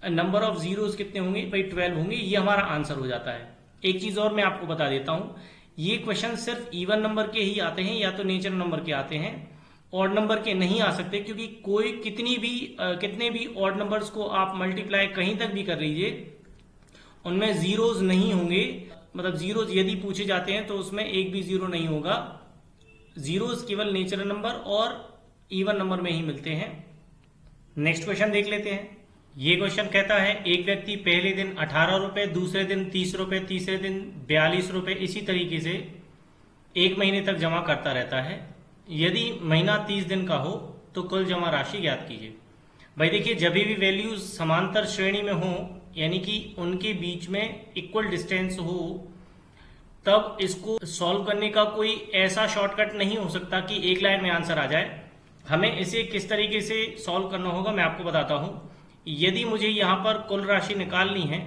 नंबर ऑफ जीरोस कितने होंगे, भाई 12 होंगे। ये हमारा आंसर हो जाता है। एक चीज और मैं आपको बता देता हूं, ये क्वेश्चन सिर्फ इवन नंबर के ही आते हैं या तो नेचुरल नंबर के आते हैं, ऑड नंबर के नहीं आ सकते, क्योंकि कोई कितने भी ऑड नंबर्स को आप मल्टीप्लाई कहीं तक भी कर लीजिए, उनमें जीरोस नहीं होंगे। मतलब जीरोस यदि पूछे जाते हैं तो उसमें एक भी जीरो नहीं होगा। जीरोस केवल नेचुरल नंबर और इवन नंबर में ही मिलते हैं। नेक्स्ट क्वेश्चन देख लेते हैं। ये क्वेश्चन कहता है एक व्यक्ति पहले दिन 18 रुपए, दूसरे दिन 30 रुपए, तीसरे दिन 42 रुपए, इसी तरीके से 1 महीने तक जमा करता रहता है। यदि महीना 30 दिन का हो तो कुल जमा राशि ज्ञात कीजिए। भाई देखिए, जब भी वैल्यूज समांतर श्रेणी में हो, यानी कि उनके बीच में इक्वल डिस्टेंस हो, तब इसको सॉल्व करने का कोई ऐसा शॉर्टकट नहीं हो सकता कि एक लाइन में आंसर आ जाए। हमें इसे किस तरीके से सॉल्व करना होगा मैं आपको बताता हूं। यदि मुझे यहां पर कुल राशि निकालनी है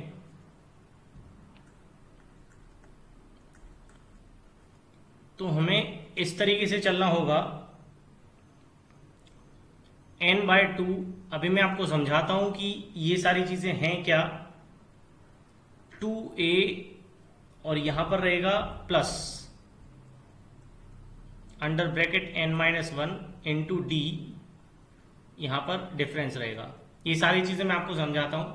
तो हमें इस तरीके से चलना होगा, n/2। अभी मैं आपको समझाता हूं कि ये सारी चीजें हैं क्या। 2a और यहां पर रहेगा plus under bracket n-1 into D, यहां पर डिफरेंस रहेगा। ये सारी चीजें मैं आपको समझाता हूं।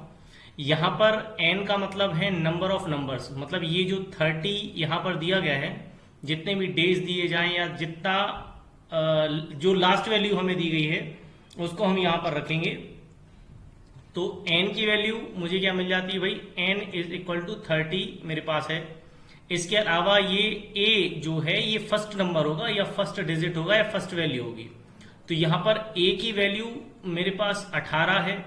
यहां पर n का मतलब है नंबर ऑफ नंबर्स, मतलब ये जो 30 यहां पर दिया गया है, जितने भी डेज दिए जाएं या जितना जो लास्ट वैल्यू हमें दी गई है उसको हम यहां पर रखेंगे। तो n की वैल्यू मुझे क्या मिल जाती है भाई, n = 30 मेरे पास है। इसके अलावा ये a जो है ये फर्स्ट नंबर होगा या फर्स्ट डिजिट होगा या फर्स्ट वैल्यू होगी। तो यहां पर a की वैल्यू मेरे पास 18 है।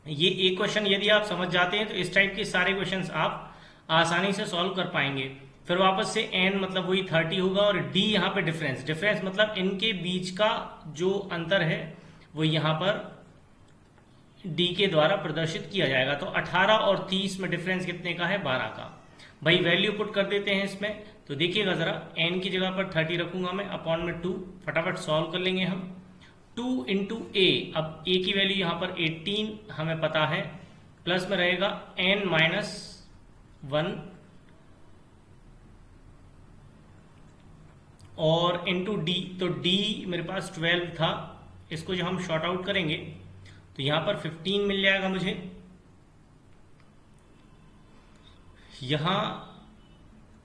ये एक क्वेश्चन यदि आप समझ जाते हैं तो इस टाइप के सारे क्वेश्चंस आप आसानी से सॉल्व कर पाएंगे। फिर वापस से n मतलब वही 30 होगा, और d यहाँ पे डिफरेंस मतलब इनके बीच का जो अंतर है वो यहाँ पर d के द्वारा प्रदर्शित किया जाएगा। तो 18 और 30 में डिफरेंस कितने का है, 12 का। भाई वैल्यू पुट कर देते हैं इसमें। तो देखिएगा जरा, n की जगह पर 30 रखूंगा मैं, अपॉन में 2, फटाफट सॉल्व कर लेंगे हम। 2 इंटू a, अब a की वैल्यू यहाँ पर 18 हमें पता है, प्लस में रहेगा n-1 और इंटू d। तो d मेरे पास 12 था, इसको जो हम शॉर्ट आउट करेंगे तो यहाँ पर 15 मिल जाएगा मुझे। यहाँ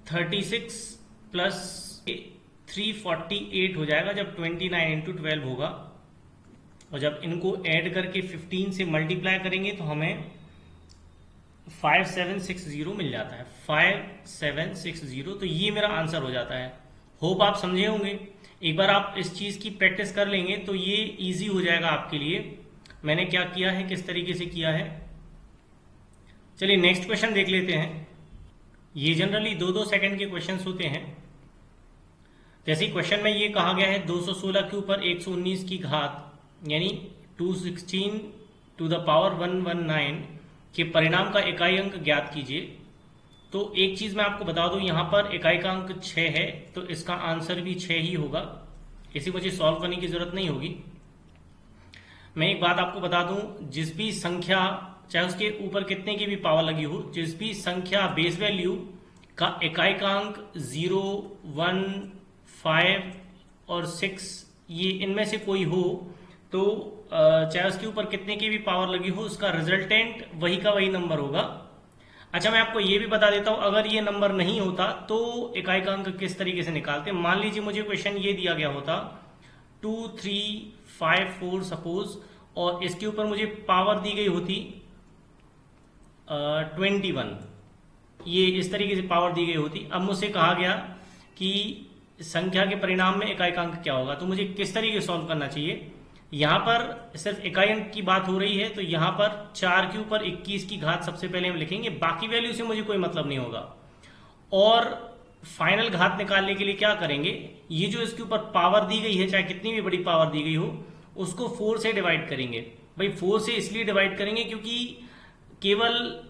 36 प्लस 348 हो जाएगा जब 29 इंटू 12 होगा, और जब इनको ऐड करके 15 से मल्टीप्लाई करेंगे तो हमें 5760 मिल जाता है, 5760। तो ये मेरा आंसर हो जाता है। होप आप समझे होंगे। एक बार आप इस चीज की प्रैक्टिस कर लेंगे तो ये इजी हो जाएगा आपके लिए। मैंने क्या किया है, किस तरीके से किया है। चलिए नेक्स्ट क्वेश्चन देख लेते हैं। ये जनरली 2-2 सेकंड के क्वेश्चंस होते हैं। जैसे क्वेश्चन में ये कहा गया है 216 के ऊपर 119 की घात यानी 216 टू द पावर 119 के परिणाम का इकाई अंक ज्ञात कीजिए। तो एक चीज मैं आपको बता दूं, यहां पर इकाई का अंक 6 है, तो इसका आंसर भी 6 ही होगा। इसी मुझे सॉल्व करने की जरूरत नहीं होगी। मैं एक बात आपको बता दूं, जिस भी संख्या, चाहे उसके ऊपर कितने की भी पावर लगी हो, जिस भी संख्या बेस वैल्यू का इकाई का अंक 0, 1, 5 और 6, ये इनमें से कोई हो, तो चाहे उसके ऊपर कितने की भी पावर लगी हो, उसका रिजल्टेंट वही का वही नंबर होगा। अच्छा, मैं आपको ये भी बता देता हूं, अगर ये नंबर नहीं होता तो इकाई का अंक किस तरीके से निकालते। मान लीजिए मुझे क्वेश्चन ये दिया गया होता 2, 3, 5, 4 सपोज, और इसके ऊपर मुझे पावर दी गई होती 21। ये इस तरीके से पावर दी गई होती। अब मुझसे कहा गया कि संख्या के परिणाम में इकाइकांक क्या होगा, तो मुझे किस तरीके से सॉल्व करना चाहिए। यहाँ पर सिर्फ इकाई अंक की बात हो रही है, तो यहाँ पर 4 के ऊपर 21 की घात सबसे पहले हम लिखेंगे, बाकी वैल्यू से मुझे कोई मतलब नहीं होगा। और फाइनल घात निकालने के लिए क्या करेंगे, ये जो इसके ऊपर पावर दी गई है, चाहे कितनी भी बड़ी पावर दी गई हो, उसको 4 से डिवाइड करेंगे। भाई 4 से इसलिए डिवाइड करेंगे क्योंकि केवल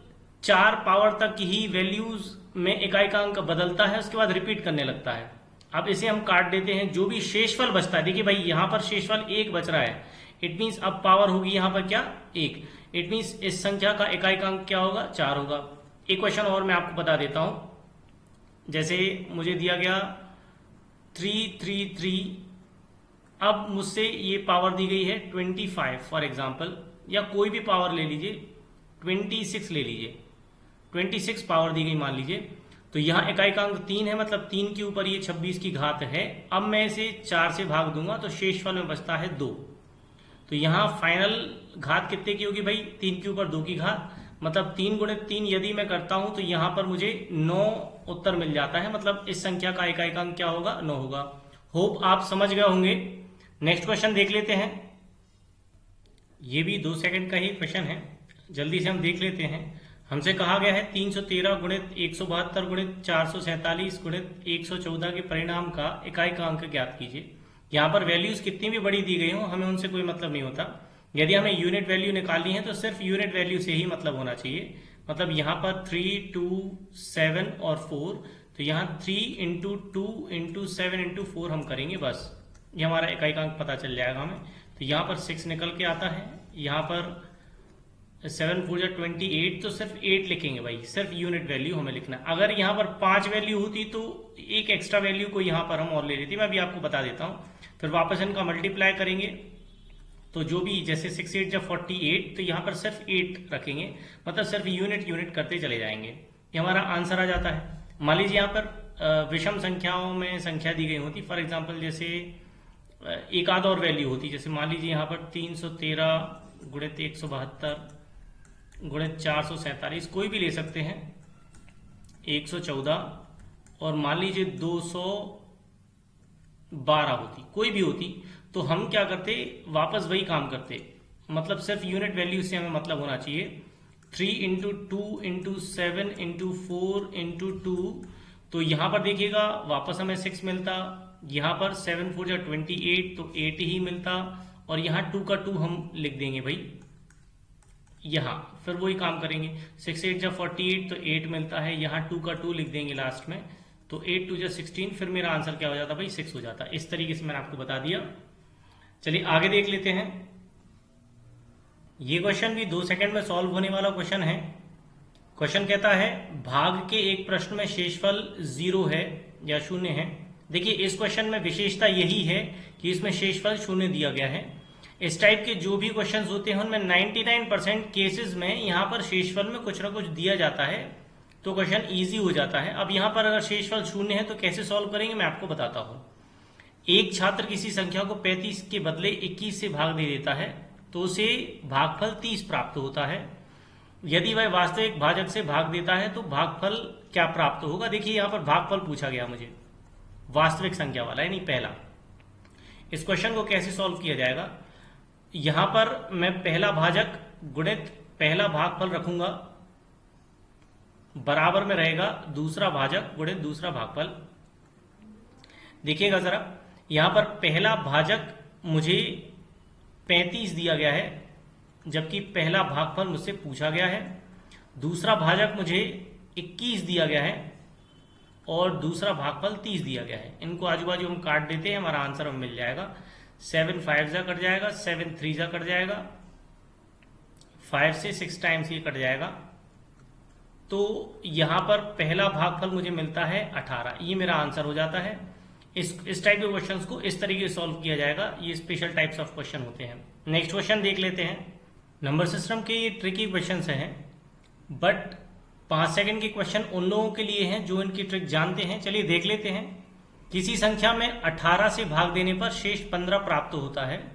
4 पावर तक ही वैल्यूज में इकाइकांक बदलता है, उसके बाद रिपीट करने लगता है। अब इसे हम काट देते हैं, जो भी शेषफल बचता है, देखिए भाई यहाँ पर शेषफल 1 बच रहा है, इट मीन्स अब पावर होगी यहाँ पर क्या 1, इट मीन्स इस संख्या का इकाइकांक क्या होगा 4 होगा। एक क्वेश्चन और मैं आपको बता देता हूं, जैसे मुझे दिया गया 333, अब मुझसे ये पावर दी गई है 25 फॉर एग्जाम्पल, या कोई भी पावर ले लीजिए, 26 ले लीजिए, 26 पावर दी गई मान लीजिए, तो यहाँ इकाइकांक 3 है, मतलब 3 के ऊपर ये 26 की घात है। अब मैं इसे 4 से भाग दूंगा तो शेषफल में बचता है 2, तो यहाँ फाइनल घात कितने की होगी भाई 3 के ऊपर 2 की घात, मतलब 3 गुणित 3 यदि मैं करता हूं तो यहाँ पर मुझे 9 उत्तर मिल जाता है, मतलब इस संख्या का इकाइकांक क्या होगा 9 होगा। होप आप समझ गए होंगे। नेक्स्ट क्वेश्चन देख लेते हैं, ये भी 2 सेकंड का ही क्वेश्चन है, जल्दी से हम देख लेते हैं। हमसे कहा गया है 313 गुणित 172 गुणित 447 गुणित 114 के परिणाम का इकाइकांक ज्ञात कीजिए। यहाँ पर वैल्यूज कितनी भी बड़ी दी गई हो, हमें उनसे कोई मतलब नहीं होता। यदि हमें यूनिट वैल्यू निकालनी है तो सिर्फ यूनिट वैल्यू से ही मतलब होना चाहिए। मतलब यहाँ पर 3, 2, 7 और 4, तो यहाँ 3 × 2 × 7 × 4 हम करेंगे, बस ये हमारा इकाइकांक पता चल जाएगा हमें। तो यहाँ पर 6 निकल के आता है, यहाँ पर 7 4 जा 28, तो सिर्फ 8 लिखेंगे भाई, सिर्फ यूनिट वैल्यू हमें लिखना है। अगर यहाँ पर 5 वैल्यू होती तो एक एक्स्ट्रा वैल्यू को यहाँ पर हम और ले लेते, मैं अभी आपको बता देता हूँ। फिर वापस इनका मल्टीप्लाई करेंगे, तो जो भी जैसे 6 8 जा 48, तो यहाँ पर सिर्फ 8 रखेंगे, मतलब सिर्फ यूनिट करते चले जाएंगे, ये हमारा आंसर आ जाता है। मान लीजिए यहाँ पर विषम संख्याओं में संख्या दी गई होती, फॉर एग्जाम्पल जैसे एक आध और वैल्यू होती, जैसे मान लीजिए यहाँ पर 313 गुणित 172 गुणित 447, कोई भी ले सकते हैं, 114, और मान लीजिए 212 होती, कोई भी होती, तो हम क्या करते, वापस वही काम करते, मतलब सिर्फ यूनिट वैल्यू से हमें मतलब होना चाहिए। 3 × 2 × 7 × 4 × 2, तो यहाँ पर देखिएगा वापस हमें 6 मिलता, यहाँ पर 7 4 जा 28, तो 8 ही मिलता, और यहाँ 2 का 2 हम लिख देंगे भाई यहाँ, फिर वही काम करेंगे। 6 8 जा 48, तो 8 मिलता है, यहाँ 2 का 2 लिख देंगे लास्ट में, तो 8 2 जा 16, फिर मेरा आंसर क्या हो जाता भाई 6 हो जाता। इस तरीके से मैंने आपको बता दिया। चलिए आगे देख लेते हैं। ये क्वेश्चन भी 2 सेकंड में सॉल्व होने वाला क्वेश्चन है। क्वेश्चन कहता है भाग के एक प्रश्न में शेषफल 0 है या 0 है। देखिए इस क्वेश्चन में विशेषता यही है कि इसमें शेषफल 0 दिया गया है। इस टाइप के जो भी क्वेश्चंस होते हैं उनमें 99% केसेस में यहाँ पर शेषफल में कुछ ना कुछ दिया जाता है, तो क्वेश्चन इजी हो जाता है। अब यहाँ पर अगर शेषफल 0 है तो कैसे सॉल्व करेंगे मैं आपको बताता हूँ। एक छात्र किसी संख्या को 35 के बदले 21 से भाग दे देता है तो उसे भागफल 30 प्राप्त होता है। यदि वह वास्तविक भाजक से भाग देता है तो भागफल क्या प्राप्त होगा। देखिए यहाँ पर भागफल पूछा गया मुझे, वास्तविक संख्या वाला यानी पहला। इस क्वेश्चन को कैसे सॉल्व किया जाएगा, यहां पर मैं पहला भाजक गुणित पहला भागफल रखूंगा, बराबर में रहेगा दूसरा भाजक गुणित दूसरा भागफल। देखिएगा जरा, यहां पर पहला भाजक मुझे 35 दिया गया है, जबकि पहला भागफल मुझसे पूछा गया है। दूसरा भाजक मुझे 21 दिया गया है और दूसरा भागफल 30 दिया गया है। इनको आजू बाजू हम काट देते हैं, हमारा आंसर हमें मिल जाएगा। 7 5 जा कट जाएगा, 7 3 जा कट जाएगा, 5 से 6 टाइम्स ये कट जाएगा, तो यहां पर पहला भागफल मुझे मिलता है 18। ये मेरा आंसर हो जाता है। इस टाइप के क्वेश्चंस को इस तरीके से सॉल्व किया जाएगा। ये स्पेशल टाइप्स ऑफ क्वेश्चन होते हैं। नेक्स्ट क्वेश्चन देख लेते हैं। नंबर सिस्टम के ये ट्रिकी क्वेश्चन हैं, बट 5 सेकंड के क्वेश्चन उन लोगों के लिए हैं जो इनकी ट्रिक जानते हैं। चलिए देख लेते हैं। किसी संख्या में 18 से भाग देने पर शेष 15 प्राप्त होता है।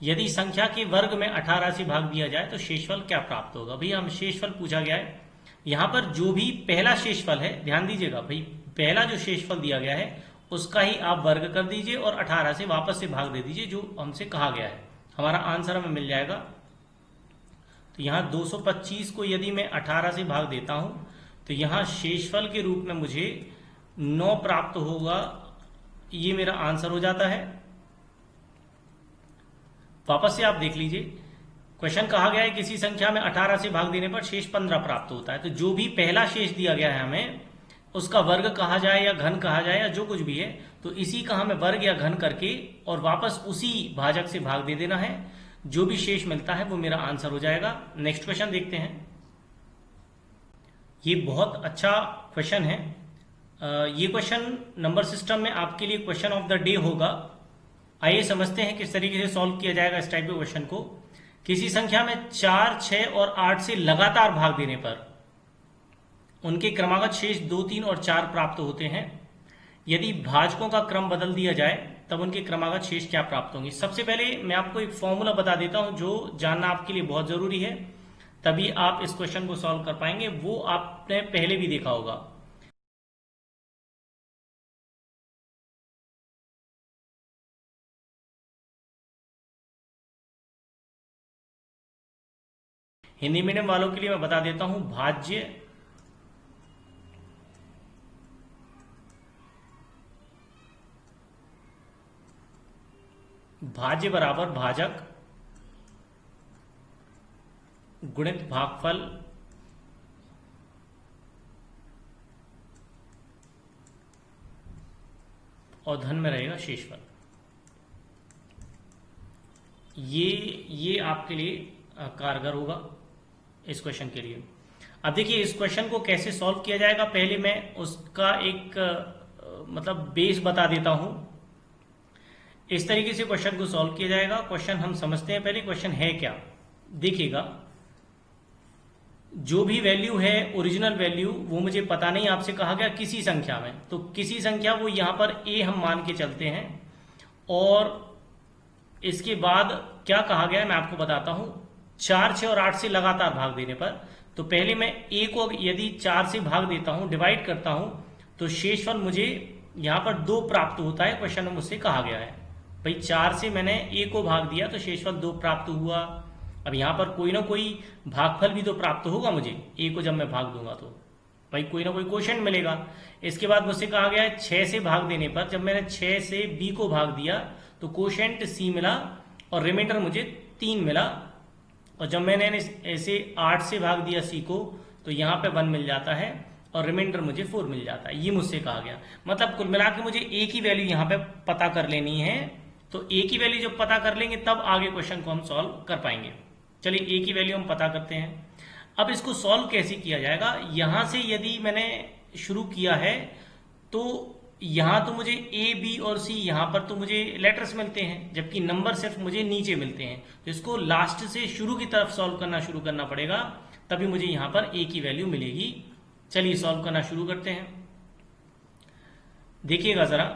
यदि संख्या के वर्ग में 18 से भाग दिया जाए तो शेषफल क्या प्राप्त होगा। भैया हम शेषफल पूछा गया है, यहां पर जो भी पहला शेषफल है, ध्यान दीजिएगा भाई, पहला जो शेषफल दिया गया है उसका ही आप वर्ग कर दीजिए और 18 से वापस से भाग दे दीजिए जो हमसे कहा गया है, हमारा आंसर हमें मिल जाएगा। तो यहाँ 225 को यदि मैं 18 से भाग देता हूं तो यहाँ शेषफल के रूप में मुझे 9 प्राप्त होगा, ये मेरा आंसर हो जाता है। वापस से आप देख लीजिए, क्वेश्चन कहा गया है किसी संख्या में 18 से भाग देने पर शेष 15 प्राप्त होता है। तो जो भी पहला शेष दिया गया है हमें, उसका वर्ग कहा जाए या घन कहा जाए या जो कुछ भी है, तो इसी का हमें वर्ग या घन करके और वापस उसी भाजक से भाग दे देना है। जो भी शेष मिलता है वो मेरा आंसर हो जाएगा। नेक्स्ट क्वेश्चन देखते हैं। ये बहुत अच्छा क्वेश्चन है। ये क्वेश्चन नंबर सिस्टम में आपके लिए क्वेश्चन ऑफ द डे होगा। आइए समझते हैं किस तरीके से सॉल्व किया जाएगा इस टाइप के क्वेश्चन को। किसी संख्या में 4, 6 और 8 से लगातार भाग देने पर उनके क्रमागत शेष 2, 3 और 4 प्राप्त होते हैं। यदि भाजकों का क्रम बदल दिया जाए तब उनके क्रमागत शेष क्या प्राप्त होंगे। सबसे पहले मैं आपको एक फॉर्मूला बता देता हूं जो जानना आपके लिए बहुत जरूरी है, तभी आप इस क्वेश्चन को सॉल्व कर पाएंगे। वो आपने पहले भी देखा होगा। हिंदी मीडियम वालों के लिए मैं बता देता हूं, भाज्य बराबर भाजक गुणित भागफल और धन में रहेगा शेषफल। ये आपके लिए कारगर होगा इस क्वेश्चन के लिए। अब देखिए इस क्वेश्चन को कैसे सॉल्व किया जाएगा, पहले मैं उसका एक मतलब बेस बता देता हूं। इस तरीके से क्वेश्चन को सॉल्व किया जाएगा। क्वेश्चन हम समझते हैं पहले, क्वेश्चन है क्या। देखिएगा, जो भी वैल्यू है ओरिजिनल वैल्यू वो मुझे पता नहीं, आपसे कहा गया किसी संख्या में, तो किसी संख्या वो यहां पर ए हम मान के चलते हैं। और इसके बाद क्या कहा गया है मैं आपको बताता हूं। 4, 6 और 8 से लगातार भाग देने पर, तो पहले मैं ए को यदि 4 से भाग देता हूं, डिवाइड करता हूं, तो शेषफल मुझे यहां पर 2 प्राप्त होता है। क्वेश्चन में मुझसे कहा गया है भाई 4 से मैंने ए को भाग दिया तो शेषफल 2 प्राप्त हुआ। अब यहां पर कोई ना कोई भागफल भी तो प्राप्त होगा मुझे, ए को जब मैं भाग दूंगा तो भाई कोई ना कोई क्वोशिएंट मिलेगा। इसके बाद मुझसे कहा गया है 6 से भाग देने पर, जब मैंने 6 से बी को भाग दिया तो क्वोशिएंट सी मिला और रिमाइंडर मुझे 3 मिला। और जब मैंने ऐसे 8 से भाग दिया सी को तो यहाँ पे 1 मिल जाता है और रिमाइंडर मुझे 4 मिल जाता है। ये मुझसे कहा गया, मतलब कुल मिला के मुझे ए की वैल्यू यहाँ पे पता कर लेनी है। तो ए की वैल्यू जब पता कर लेंगे तब आगे क्वेश्चन को हम सॉल्व कर पाएंगे। चलिए ए की वैल्यू हम पता करते हैं। अब इसको सॉल्व कैसे किया जाएगा, यहां से यदि मैंने शुरू किया है तो यहां तो मुझे ए बी और सी, यहां पर तो मुझे लेटर्स मिलते हैं जबकि नंबर सिर्फ मुझे नीचे मिलते हैं। तो इसको लास्ट से शुरू की तरफ सॉल्व करना शुरू करना पड़ेगा, तभी मुझे यहां पर ए की वैल्यू मिलेगी। चलिए सॉल्व करना शुरू करते हैं। देखिएगा जरा,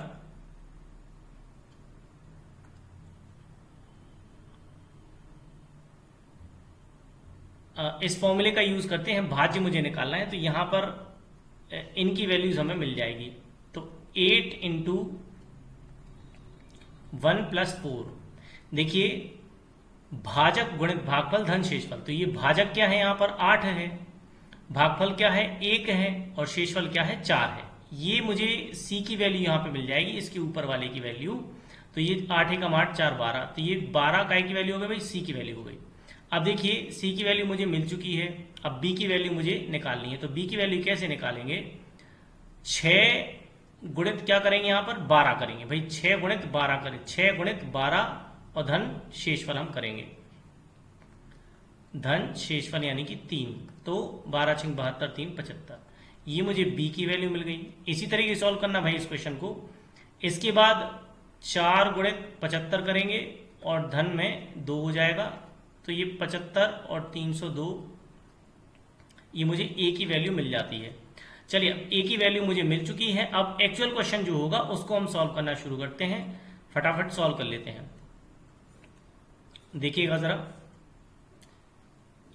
इस फॉर्मूले का यूज करते हैं। भाज्य मुझे निकालना है तो यहां पर इनकी वैल्यूज हमें मिल जाएगी। तो 8 इंटू 1 प्लस 4, देखिए भाजक गुणित भागफल धन शेषफल। तो ये भाजक क्या है, यहां पर 8 है, भागफल क्या है 1 है और शेषफल क्या है 4 है। ये मुझे सी की वैल्यू यहां पे मिल जाएगी, इसके ऊपर वाले की वैल्यू। तो ये 8 एकम 8 4 12, तो ये 12 काय की वैल्यू हो गई भाई, सी की वैल्यू हो गई। अब देखिए सी की वैल्यू मुझे मिल चुकी है, अब बी की वैल्यू मुझे निकालनी है। तो बी की वैल्यू कैसे निकालेंगे, 6 गुणित क्या करेंगे, यहां पर 12 करेंगे भाई, 6 गुणित 12 करें, 6 गुणित 12 और धन शेषफल हम करेंगे, धन शेषफल यानी कि 3। तो 12 6 72 3 75, ये मुझे बी की वैल्यू मिल गई। इसी तरीके सॉल्व करना भाई इस क्वेश्चन को। इसके बाद 4 गुणित 75 करेंगे और धन में 2 हो जाएगा, तो ये 75 और 302, ये मुझे ए की वैल्यू मिल जाती है। चलिए ए की वैल्यू मुझे मिल चुकी है। अब एक्चुअल क्वेश्चन जो होगा उसको हम सॉल्व करना शुरू करते हैं, फटाफट सॉल्व कर लेते हैं। देखिएगा जरा,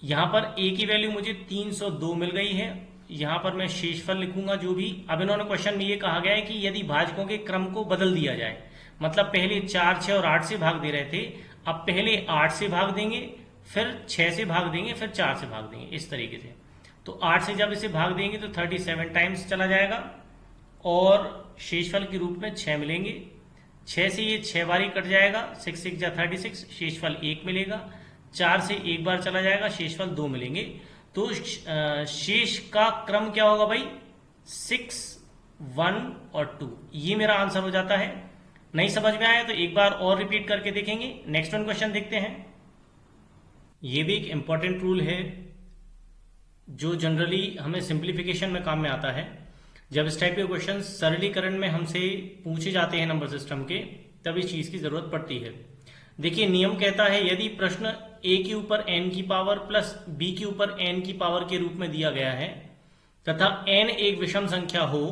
यहाँ पर a की वैल्यू मुझे 302 मिल गई है। यहाँ पर मैं शेषफल लिखूंगा जो भी। अब इन्होंने क्वेश्चन में ये कहा गया है कि यदि भाजकों के क्रम को बदल दिया जाए, मतलब पहले 4, 6 और 8 से भाग दे रहे थे, अब पहले 8 से भाग देंगे, फिर 6 से भाग देंगे, फिर 4 से भाग देंगे, इस तरीके से। तो 8 से जब इसे भाग देंगे तो 37 टाइम्स चला जाएगा और शेषफल के रूप में 6 मिलेंगे। 6 से ये 6 बारी कट जाएगा, 6 6 जा 36, शेषफल 1 मिलेगा। 4 से एक बार चला जाएगा, शेषफल 2 मिलेंगे। तो शेष का क्रम क्या होगा भाई? 6, 1 और 2। ये मेरा आंसर हो जाता है। नहीं समझ में आया तो एक बार और रिपीट करके देखेंगे। नेक्स्ट वन क्वेश्चन देखते हैं। ये भी एक इंपॉर्टेंट रूल है जो जनरली हमें सिंप्लीफिकेशन में काम में आता है। जब इस टाइप के क्वेश्चन सरलीकरण में हमसे पूछे जाते हैं नंबर सिस्टम के, तब इस चीज की जरूरत पड़ती है। देखिए, नियम कहता है यदि प्रश्न a के ऊपर n की पावर प्लस b के ऊपर n की पावर के रूप में दिया गया है तथा n एक विषम संख्या हो,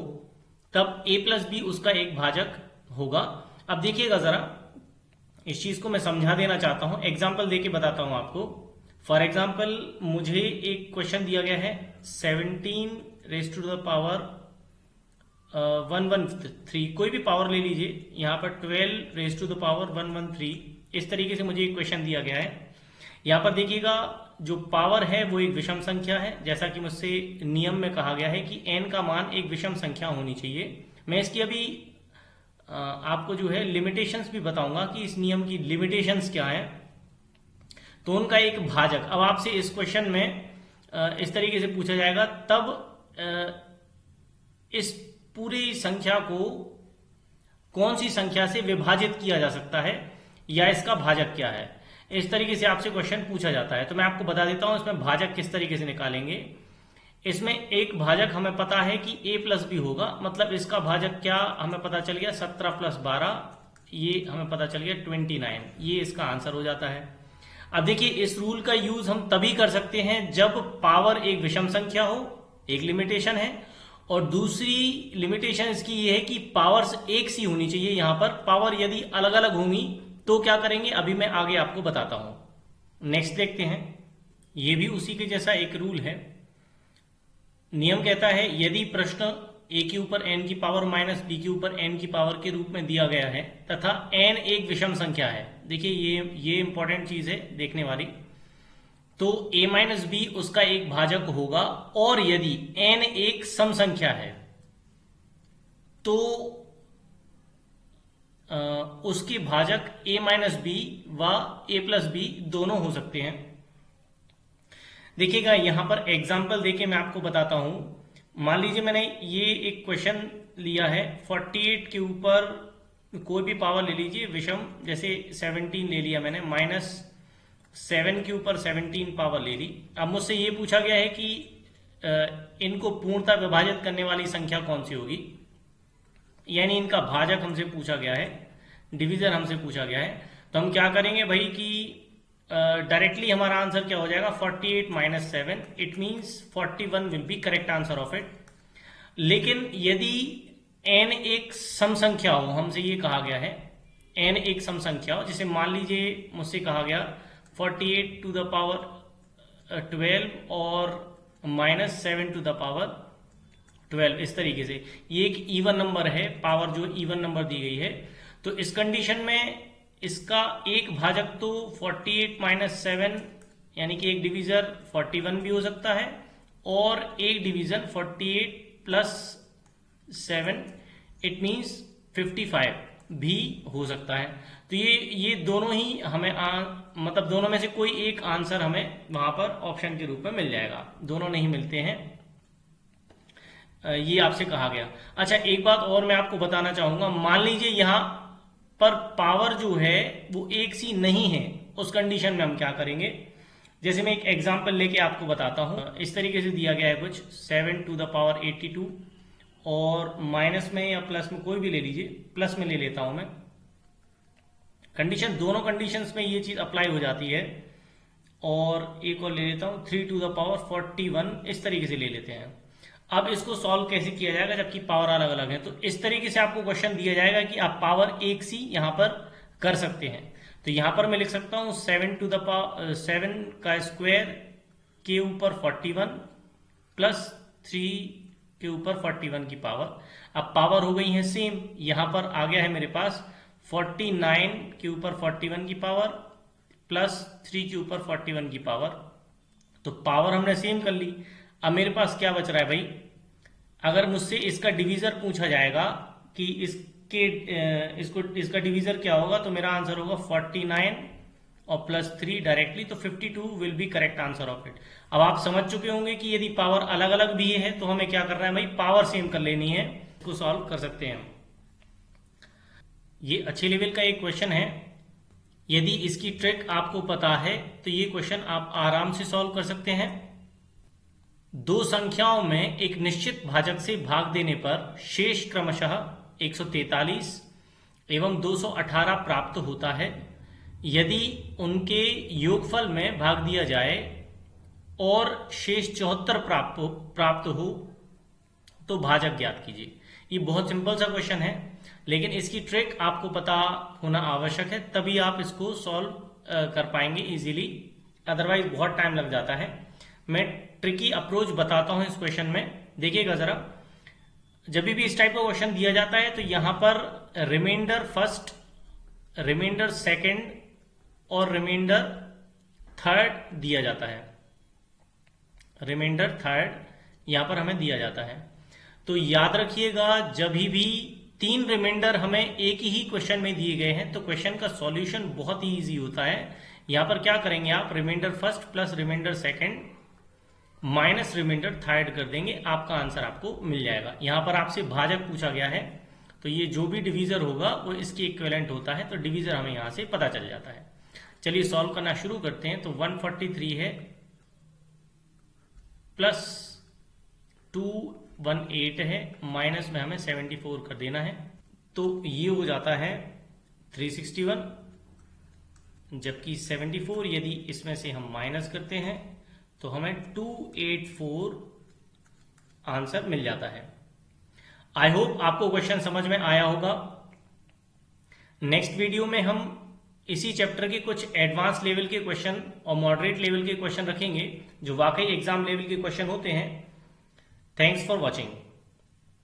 तब a प्लस b उसका एक भाजक होगा। अब देखिएगा जरा, इस चीज को मैं समझा देना चाहता हूं, एग्जाम्पल देके बताता हूं आपको। फॉर एग्जाम्पल मुझे एक क्वेश्चन दिया गया है 17 रेज टू द पावर 113, कोई भी पावर ले लीजिए। यहाँ पर 12 रेज टू द पावर 113, इस तरीके से मुझे एक क्वेश्चन दिया गया है। यहाँ पर देखिएगा, जो पावर है वो एक विषम संख्या है, जैसा कि मुझसे नियम में कहा गया है कि n का मान एक विषम संख्या होनी चाहिए। मैं इसकी अभी आपको जो है लिमिटेशंस भी बताऊंगा कि इस नियम की लिमिटेशंस क्या है। तो उनका एक भाजक, अब आपसे इस क्वेश्चन में इस तरीके से पूछा जाएगा, तब इस पूरी संख्या को कौन सी संख्या से विभाजित किया जा सकता है या इसका भाजक क्या है, इस तरीके से आपसे क्वेश्चन पूछा जाता है। तो मैं आपको बता देता हूं इसमें भाजक किस तरीके से निकालेंगे। इसमें एक भाजक हमें पता है कि a प्लस बी होगा, मतलब इसका भाजक क्या हमें पता चल गया, 17 प्लस 12, ये हमें पता चल गया 29, ये इसका आंसर हो जाता है। अब देखिए, इस रूल का यूज हम तभी कर सकते हैं जब पावर एक विषम संख्या हो, एक लिमिटेशन है, और दूसरी लिमिटेशन इसकी ये है कि पावर्स एक सी होनी चाहिए। यहां पर पावर यदि अलग अलग होंगी तो क्या करेंगे, अभी मैं आगे आपको बताता हूं। नेक्स्ट देखते हैं, ये भी उसी के जैसा एक रूल है। नियम कहता है यदि प्रश्न a के ऊपर n की पावर माइनस b के ऊपर n की पावर के रूप में दिया गया है तथा n एक विषम संख्या है, देखिए ये इंपॉर्टेंट चीज है देखने वाली, तो a माइनस बी उसका एक भाजक होगा। और यदि n एक सम संख्या है तो उसके भाजक a माइनस बी व a प्लस बी दोनों हो सकते हैं। देखिएगा, यहां पर एग्जाम्पल देके मैं आपको बताता हूं। मान लीजिए मैंने ये एक क्वेश्चन लिया है, 48 के ऊपर कोई भी पावर ले लीजिए विषम, जैसे 17 ले लिया मैंने, माइनस 7 के ऊपर 17 पावर ले ली। अब मुझसे ये पूछा गया है कि इनको पूर्णतः विभाजित करने वाली संख्या कौन सी होगी, यानी इनका भाजक हमसे पूछा गया है, डिवीजन हमसे पूछा गया है। तो हम क्या करेंगे भाई कि डायरेक्टली हमारा आंसर क्या हो जाएगा, 48 minus 7, it means 41 will be correct answer of it. लेकिन यदि n एक सम संख्या हो, हमसे ये कहा गया है n एक सम संख्या हो, जैसे मान लीजिए मुझसे कहा गया 48 टू द पावर 12 और माइनस 7 टू द पावर 12, इस तरीके से ये एक इवन नंबर है, पावर जो इवन नंबर दी गई है। तो इस कंडीशन में इसका एक भाजक तो 48 माइनस 7 यानी कि एक डिवीजर 41 भी हो सकता है, और एक डिवीजन 48 प्लस 7 इट मीन्स 55 भी हो सकता है। तो ये दोनों ही हमें मतलब दोनों में से कोई एक आंसर हमें वहां पर ऑप्शन के रूप में मिल जाएगा, दोनों नहीं मिलते हैं, ये आपसे कहा गया। अच्छा, एक बात और मैं आपको बताना चाहूंगा, मान लीजिए यहां पर पावर जो है वो एक सी नहीं है, उस कंडीशन में हम क्या करेंगे। जैसे मैं एक एग्जांपल लेके आपको बताता हूं, इस तरीके से दिया गया है कुछ 7 टू द पावर 82, और माइनस में या प्लस में कोई भी ले लीजिए, प्लस में ले लेता हूं मैं। कंडीशन, दोनों कंडीशंस में ये चीज अप्लाई हो जाती है। और एक और ले लेता हूं 3 टू द पावर 41, इस तरीके से ले लेते हैं। अब इसको सॉल्व कैसे किया जाएगा जबकि पावर अलग अलग है, तो इस तरीके से आपको क्वेश्चन दिया जाएगा कि आप पावर एक सी यहां पर कर सकते हैं। तो यहां पर मैं लिख सकता हूं 7 टू द पावर 7 का स्क्वायर के ऊपर 41 प्लस 3 के ऊपर 41 की पावर। अब पावर हो गई है सेम, यहां पर आ गया है मेरे पास 49 के ऊपर 41 की पावर प्लस 3 के ऊपर 41 की पावर। तो पावर हमने सेम कर ली। अब मेरे पास क्या बच रहा है भाई, अगर मुझसे इसका डिवीजर पूछा जाएगा कि इसका डिवीजर क्या होगा, तो मेरा आंसर होगा 49 और प्लस 3 डायरेक्टली, तो 52 will be correct answer of it. अब आप समझ चुके होंगे कि यदि पावर अलग अलग भी है तो हमें क्या करना है भाई, पावर सेम कर लेनी है, इसको सॉल्व कर सकते हैं हम। ये अच्छे लेवल का एक क्वेश्चन है, यदि इसकी ट्रिक आपको पता है तो ये क्वेश्चन आप आराम से सॉल्व कर सकते हैं। दो संख्याओं में एक निश्चित भाजक से भाग देने पर शेष क्रमशः 143 एवं 218 प्राप्त होता है। यदि उनके योगफल में भाग दिया जाए और शेष 74 प्राप्त हो तो भाजक ज्ञात कीजिए। ये बहुत सिंपल सा क्वेश्चन है, लेकिन इसकी ट्रिक आपको पता होना आवश्यक है, तभी आप इसको सॉल्व कर पाएंगे इजीली, अदरवाइज बहुत टाइम लग जाता है। मैं ट्रिकी अप्रोच बताता हूं इस क्वेश्चन में, देखिएगा जरा। जब भी इस टाइप का क्वेश्चन दिया जाता है तो यहां पर रिमाइंडर फर्स्ट, रिमाइंडर सेकंड और रिमाइंडर थर्ड दिया जाता है। रिमाइंडर थर्ड यहां पर हमें दिया जाता है। तो याद रखिएगा, जब भी 3 रिमाइंडर हमें एक ही क्वेश्चन में दिए गए हैं तो क्वेश्चन का सॉल्यूशन बहुत ही इजी होता है। यहां पर क्या करेंगे आप, remainder first plus remainder second minus remainder third कर देंगे, आपका आंसर आपको मिल जाएगा। यहां पर आपसे भाजक पूछा गया है तो ये जो भी डिवीजर होगा वो इसके इक्विवेलेंट होता है, तो डिवीजर हमें यहां से पता चल जाता है। चलिए सॉल्व करना शुरू करते हैं। तो 143 है प्लस 218 है, माइनस में हमें 74 कर देना है, तो ये हो जाता है 361, जबकि 74 यदि इसमें से हम माइनस करते हैं तो हमें 284 आंसर मिल जाता है। आई होप आपको क्वेश्चन समझ में आया होगा। नेक्स्ट वीडियो में हम इसी चैप्टर के कुछ एडवांस लेवल के क्वेश्चन और मॉडरेट लेवल के क्वेश्चन रखेंगे, जो वाकई एग्जाम लेवल के क्वेश्चन होते हैं। Thanks for watching.